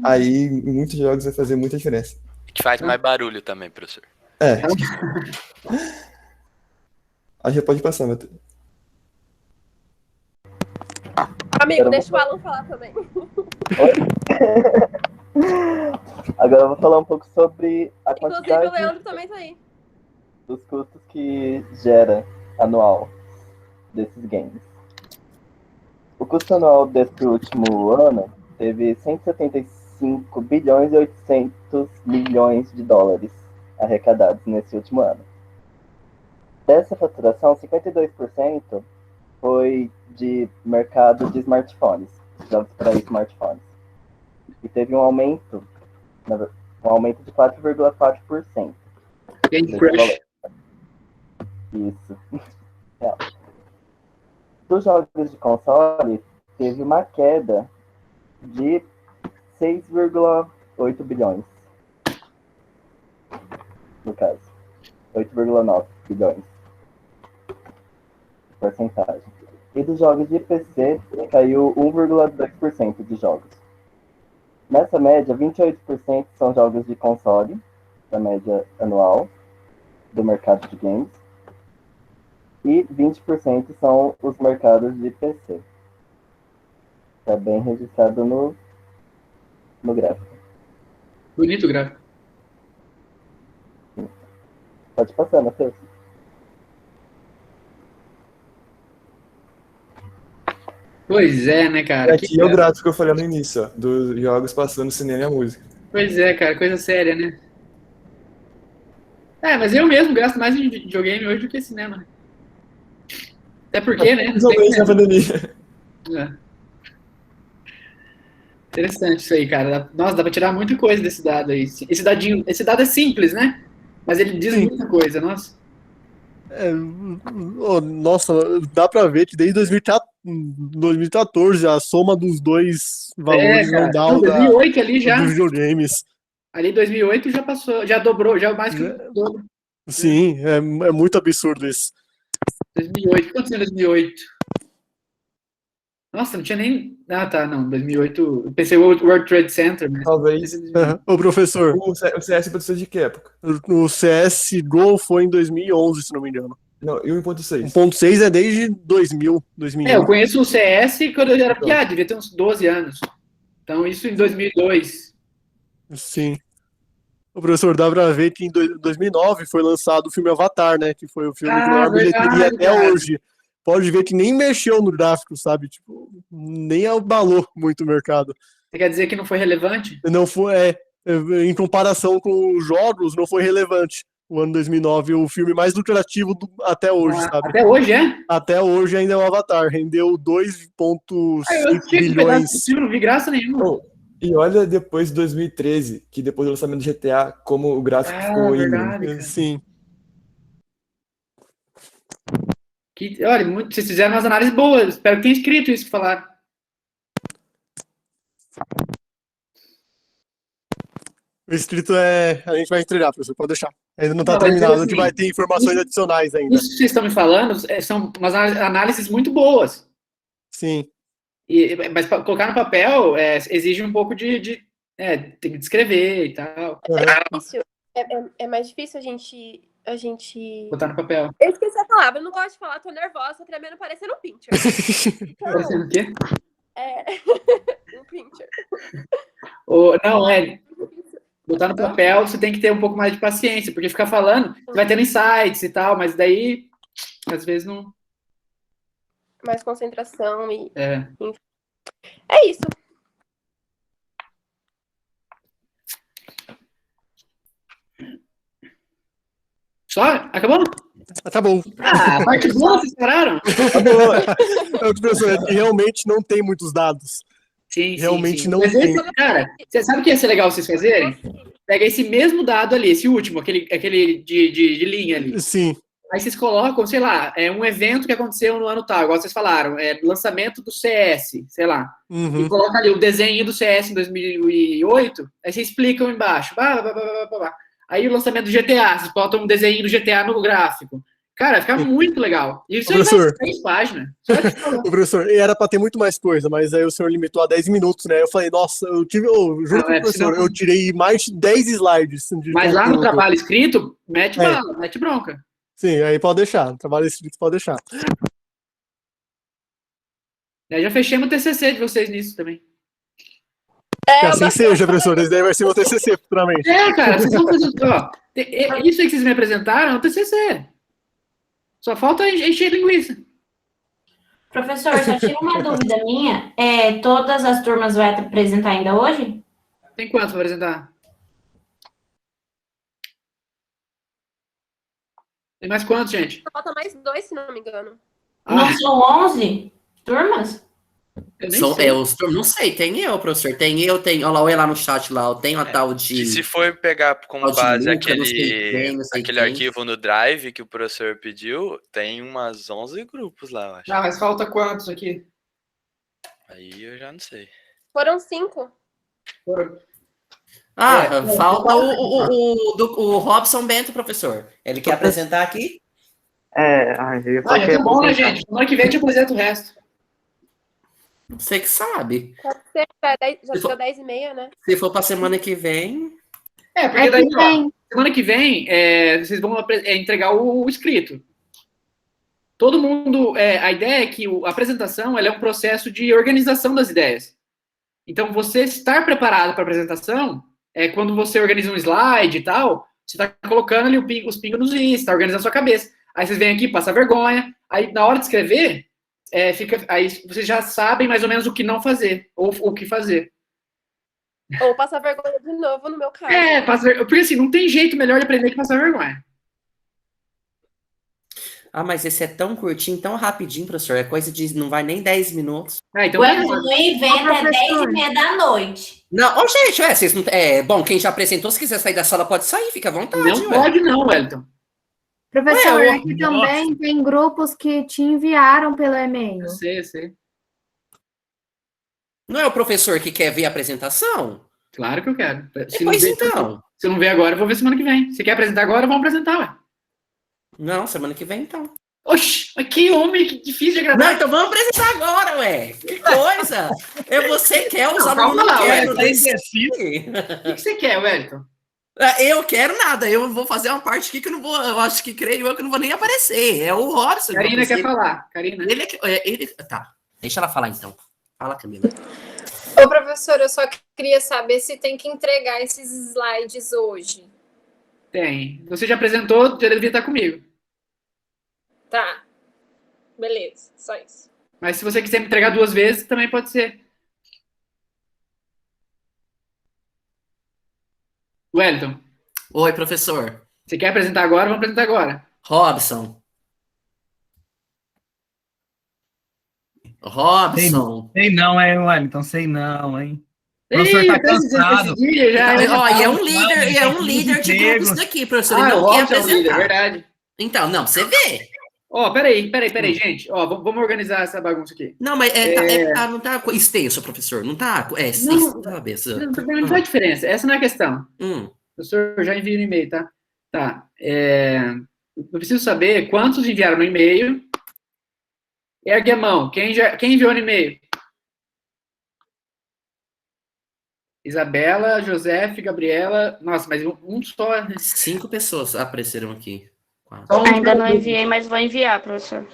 Aí, em muitos jogos, vai fazer muita diferença. Que faz mais barulho também, professor. Aí já pode passar, Matheus. Amigo, deixa o Alan falar também. Agora eu vou falar um pouco sobre a quantidade... Inclusive o Leandro também tá aí. ...dos custos que gera anual desses games. O custo anual desse último ano teve 175 bilhões e 800 milhões de dólares arrecadados nesse último ano. Dessa faturação, 52% foi de mercado de smartphones, jogos para smartphones. E teve um aumento de 4,4%. Game Crush. Isso. Dos jogos de console, teve uma queda de 6,8 bilhões. No caso. 8,9 bilhões. Porcentagem. E dos jogos de PC, caiu 1,2% de jogos. Nessa média, 28% são jogos de console, da média anual do mercado de games. E 20% são os mercados de PC. Está bem registrado no gráfico. Bonito o gráfico. Pode passar, Matheus. Pois é, né, cara? Aqui é o gráfico que eu falei no início, ó, dos jogos passando o cinema e a música. Pois é, cara, coisa séria, né? Mas eu mesmo gasto mais em videogame hoje do que cinema. Até porque, né? Principalmente na pandemia. É. Interessante isso aí, cara. Nossa, dá pra tirar muita coisa desse dado aí. Esse dado é simples, né? Mas ele diz muita coisa, nossa. Nossa, dá pra ver que desde 2014 a soma dos dois valores não dá o 2008 ali já. Dos videogames. Ali 2008 já passou, já dobrou, já mais que o dobro. Sim, é muito absurdo isso. 2008, quanto tinha em 2008? Nossa, não tinha nem... Ah, tá, não, 2008... Eu pensei o World Trade Center, mas... Talvez. Ô, professor. O CS precisa de que época? O CSGO foi em 2011, se não me engano. Não, e o 1.6? 1.6 é desde 2000, 2001. Eu conheço o CS quando eu era piada, devia ter uns 12 anos. Então, isso em 2002. Sim. O professor, dá pra ver que em 2009 foi lançado o filme Avatar, né? Que foi o filme que maior bilheteria até hoje. Pode ver que nem mexeu no gráfico, sabe? Tipo, nem abalou muito o mercado. Você quer dizer que não foi relevante? Não foi, em comparação com os jogos, não foi relevante. O ano 2009, o filme mais lucrativo até hoje, sabe? Até hoje, é? Até hoje ainda é o Avatar. Rendeu 2,5 bilhões. Eu não vi graça nenhuma. E olha depois de 2013, que depois do lançamento do GTA, como o gráfico ficou verdade, sim. Olha, vocês fizeram umas análises boas. Espero que tenha escrito isso que falaram. O escrito a gente vai entregar, professor, pode deixar. Ainda não está terminado, a gente vai ter informações adicionais ainda. Isso que vocês estão me falando são umas análises muito boas. Sim. Mas para colocar no papel exige um pouco tem que descrever e tal. É mais difícil a gente botar no papel. Eu esqueci a palavra, eu não gosto de falar, tô nervosa, tô tremendo, parecendo um pincher. Então, parecendo o quê? Um pincher. Botar no papel, você tem que ter um pouco mais de paciência, porque ficar falando, você vai tendo insights e tal, mas daí, às vezes não... Mais concentração e... Enfim. É isso. Só? Acabou? Tá bom. A parte boa, vocês pararam? Professor, realmente não tem muitos dados. Sim, realmente sim. não Mas tem. Cara, você sabe o que ia ser legal vocês fazerem? Pega esse mesmo dado ali, esse último, aquele de linha ali. Sim. Aí vocês colocam, sei lá, um evento que aconteceu no ano tal, igual vocês falaram, lançamento do CS, sei lá. E coloca ali o desenho do CS em 2008, aí vocês explicam embaixo. Aí o lançamento do GTA, vocês botam um desenho do GTA no gráfico. Cara, fica muito legal. E isso aí vai ser 3 páginas. O professor, era para ter muito mais coisa, mas aí o senhor limitou a 10 minutos, né? Eu falei, nossa, juro pro professor, eu tirei mais de 10 slides. Mas lá no trabalho escrito, mete bala, mete bronca. Sim, aí pode deixar. Trabalho escrito pode deixar. Já fechamos o TCC de vocês nisso também. Que assim seja, professor. Esse daí vai ser o TCC futuramente. Cara, vocês vão fazer... isso aí que vocês me apresentaram é o TCC. Só falta encher linguiça. Professor, só tira uma dúvida minha. Todas as turmas vai apresentar ainda hoje? Tem quantos para apresentar? Tem mais quantos, gente? Falta mais 2, se não me engano. Não são 11 turmas? Não sei, tem eu, professor. Olha lá, olha lá no chat lá, eu tenho a tal de... Se for pegar como base não sei aquele arquivo no Drive que o professor pediu, tem umas 11 grupos lá, eu acho. Mas falta quantos aqui? Aí eu já não sei. Foram 5. Falta o Robson Bento, professor. Ele quer apresentar aqui? Já tá bom, né, gente? Semana que vem a gente apresenta o resto. Você que sabe. Pode ser, já deu 10h30, né? Se for pra semana que vem... Porque daí, ó, semana que vem, vocês vão entregar o escrito. Todo mundo... a ideia é que a apresentação ela é um processo de organização das ideias. Então, você estar preparado para a apresentação quando você organiza um slide e tal, você está colocando ali os pingos nos is, está organizando a sua cabeça. Aí vocês vêm aqui, passam vergonha. Aí, na hora de escrever, aí vocês já sabem mais ou menos o que não fazer, ou o que fazer. Ou passar vergonha de novo, no meu caso. Porque assim, não tem jeito melhor de aprender que passar vergonha. Mas esse é tão curtinho, tão rapidinho, professor. É coisa de... não vai nem 10 minutos. Então o Elton não inventa, é 10h30 da noite. Não, gente, vocês não... bom, quem já apresentou, se quiser sair da sala, pode sair, fica à vontade. Não pode não, Wellington. Professor, aqui também tem grupos que te enviaram pelo e-mail. Eu sei. Não é o professor que quer ver a apresentação? Claro que eu quero. Então. Se eu não ver agora, eu vou ver semana que vem. Se quer apresentar agora, vamos apresentar, ué. Não, semana que vem, então. Oxi, mas que homem, que difícil de agradar. Não, então vamos apresentar agora, ué. Que coisa. Você quer, os alunos não querem. O que você quer, Wellington? Eu quero nada. Eu vou fazer uma parte aqui que eu não vou... Eu acho que creio eu que não vou nem aparecer. É o Robson. Karina quer falar. Karina. Tá, deixa ela falar, então. Fala, Camila. Ô, professor, eu só queria saber se tem que entregar esses slides hoje. Tem. Você já apresentou, já devia estar comigo. Tá. Beleza, só isso. Mas se você quiser me entregar 2 vezes, também pode ser. Wellington. Oi, professor. Você quer apresentar agora? Vamos apresentar agora. Robson. Sei não, hein, Wellington? Sei não, hein? O professor tá cansado. É um líder de grupos daqui, professor. Ele não quer apresentar. Verdade. Então, não, você vê. Peraí, gente. Vamos organizar essa bagunça aqui. Não, mas não tá extenso, professor. Não tá extenso. Não faz diferença. Essa não é a questão. Professor, já enviei no e-mail, tá? Tá. Eu preciso saber quantos enviaram no e-mail. Ergue a mão. Quem enviou no e-mail? Isabela, Josefe, Gabriela. Nossa, mas um só. 5 pessoas apareceram aqui. Ainda não enviei, mas vou enviar, professor.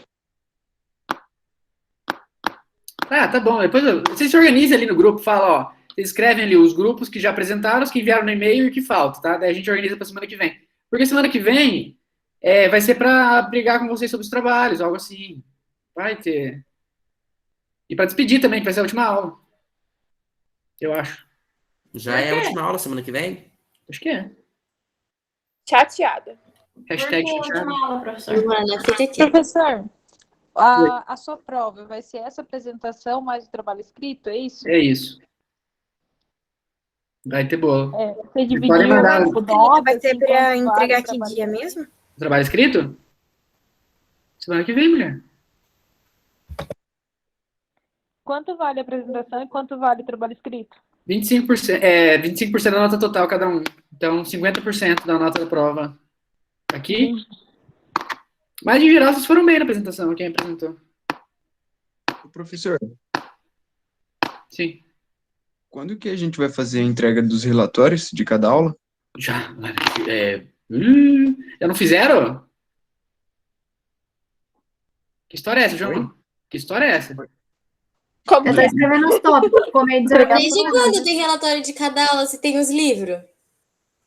Tá bom. Depois vocês se organizem ali no grupo, fala, vocês escrevem ali os grupos que já apresentaram, os que enviaram no e-mail e o que falta, tá? Daí a gente organiza pra semana que vem. Porque semana que vem vai ser pra brigar com vocês sobre os trabalhos, algo assim. Vai ter. E pra despedir também, que vai ser a última aula. Eu acho. Já é a última aula semana que vem? Acho que é. Chateada. Hashtag chateada. Professor, a sua prova vai ser essa apresentação mais o trabalho escrito, é isso? É isso. Vai ter boa. Você dividiu o nota, vai ser para entregar que dia mesmo? Trabalho escrito? Semana que vem, mulher. Quanto vale a apresentação e quanto vale o trabalho escrito? 25%, 25% da nota total cada um. Então, 50% da nota da prova aqui. Mas, em geral, vocês foram bem na apresentação, quem apresentou. Professor. Sim. Quando que a gente vai fazer a entrega dos relatórios de cada aula? Já não fizeram? Que história é essa, João? Oi? Que história é essa? Eu tô escrevendo os tópicos, como é Desde quando tem relatório de cada aula, se tem os livros?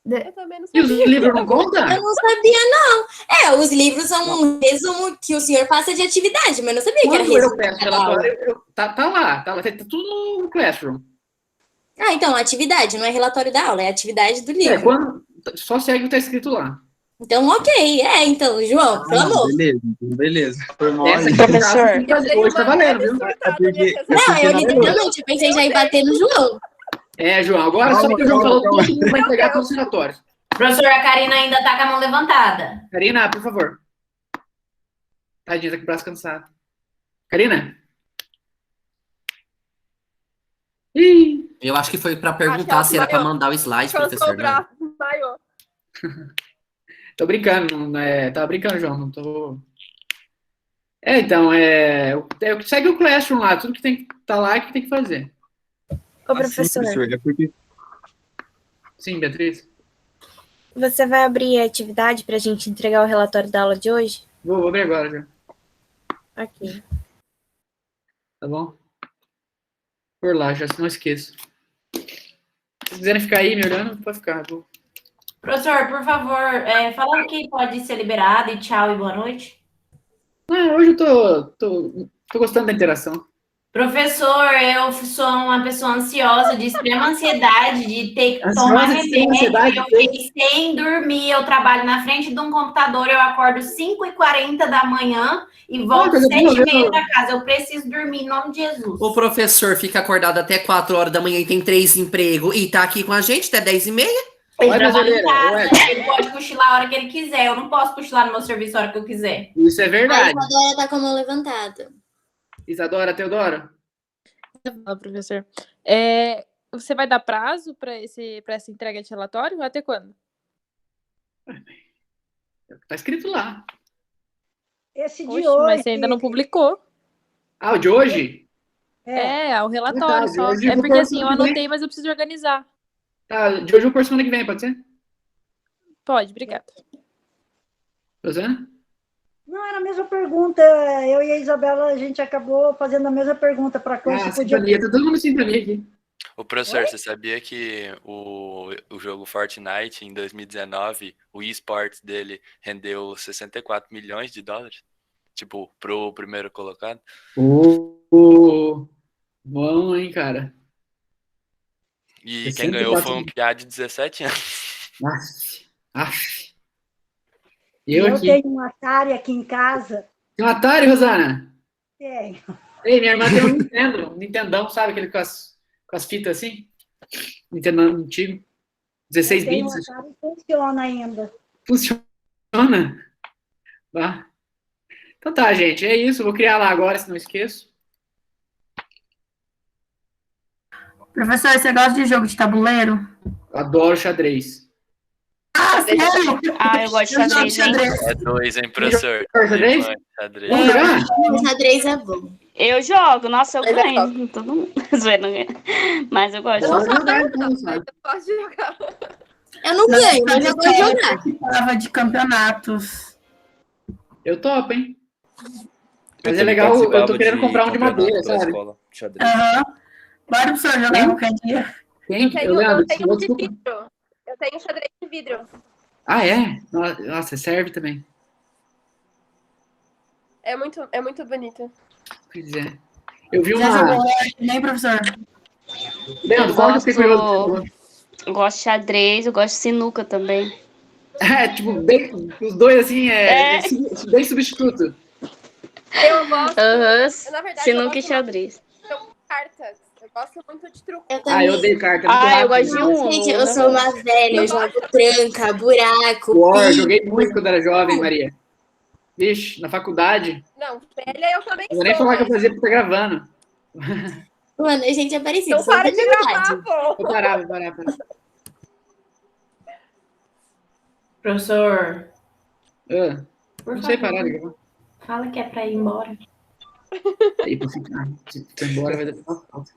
Eu também não E os sabia. livros não contam? Eu não sabia, não. Os livros são um resumo que o senhor passa de atividade, mas eu não sabia que era Quando eu resumo. peço relatório, tá lá, tá tudo no Classroom. Então, atividade, não é relatório da aula, é atividade do livro. Só segue o que tá escrito lá. Então, ok. Então, João, pelo amor. Beleza. Foi mal. Professor. Hoje tá valendo, viu? Não, eu literalmente pensei já em bater no João. João, agora só que o João falou, todo mundo vai entregar todos os relatórios. Professor, a Karina ainda tá com a mão levantada. Karina, por favor. Tadinha, tá com o braço cansado. Karina? Ih! Eu acho que foi pra perguntar se era pra mandar o slide, professor. Né? Tô brincando, né? Tava brincando, João. Não tô. Então, segue o Classroom lá, tudo que tem que estar lá é que tem que fazer. Ô, professor. É porque... Sim, Beatriz. Você vai abrir a atividade para a gente entregar o relatório da aula de hoje? Vou abrir agora, já. Ok. Tá bom? Por lá, já, se não esqueço. Se quiserem ficar aí me olhando, pode ficar. Vou... Professor, por favor, fala o que pode ser liberado e tchau e boa noite. Hoje eu tô gostando da interação. Professor, eu sou uma pessoa ansiosa, de extrema ansiedade, de ter que tomar remédio, eu fiquei sem dormir, eu trabalho na frente de um computador, eu acordo 5h40 da manhã e volto 7h30 da casa, eu preciso dormir em nome de Jesus. O professor fica acordado até 4 horas da manhã e tem 3 empregos e tá aqui com a gente até 10h30? Ele trabalha em casa, ele pode cochilar a hora que ele quiser, eu não posso cochilar no meu serviço a hora que eu quiser. Isso é verdade. A Isadora tá com a mão levantada. Isadora, Teodora? Fala, professor. Você vai dar prazo para essa entrega de relatório? Até quando? Tá escrito lá. Esse de Oxe, hoje. mas você ainda não publicou. Ah, o de hoje? O relatório só. Hoje É porque assim, eu anotei, mas eu preciso organizar. Tá, de hoje eu por semana que vem, pode ser? Pode, obrigada. Rosana? Não, era a mesma pergunta. Eu e a Isabela, a gente acabou fazendo a mesma pergunta para quando se podia. Sintonia, tá todo mundo em sintonia aqui. Ô, professor, você sabia que o jogo Fortnite, em 2019, o eSports dele rendeu 64 milhões de dólares? Tipo, pro primeiro colocado? Bom, hein, cara? E quem ganhou foi um piá de 17 anos. Eu tenho um Atari aqui em casa. Tem um Atari, Rosana? Tenho. Ei, minha irmã tem um Nintendão, sabe? Aquele com as fitas assim? Nintendo antigo. 16 bits. Um Atari, funciona ainda. Funciona? Tá. Então tá, gente. É isso. Vou criar lá agora, se não esqueço. Professor, você gosta de jogo de tabuleiro? Adoro xadrez. Ah, sério? Ah, eu gosto de xadrez, hein? É 2, hein, professor? Xadrez? Xadrez é bom. Eu jogo, nossa, eu ganho. Todo mundo mas eu gosto. Eu não sou ganho, não, mas eu gosto de jogar. Eu não ganho, mas eu gosto de jogar. Participava de campeonatos. Eu topo, hein? Mas é legal, eu tô querendo comprar um de madeira, sabe? Aham. Bora, professor, jogar qualquer dia. Eu tenho de vidro. Eu tenho xadrez de vidro. Ah, é? Nossa, serve também. É muito bonito. Pois é. Eu vi Já uma... jogou nem, professor? Leandro, qual que eu fiquei curioso? Eu gosto de xadrez, eu gosto de sinuca também. Tipo, os dois, assim, bem substituto. Eu gosto... Na verdade, sinuca e xadrez. Cartas. Eu gosto muito de truco. Eu odeio carta. Eu gosto de um. Gente, eu sou uma velha, eu jogo tranca, buraco. Eu joguei muito quando era jovem, Maria. Vixe, na faculdade. Não, velha eu também não vou nem falar que eu fazia porque tá gravando. Mano, a gente é parecido. Então para de gravar, pô. Vou parar. Professor. Não sei parar de gravar. Fala que é pra ir embora. Aí, pra ficar. Se for embora, vai dar falta.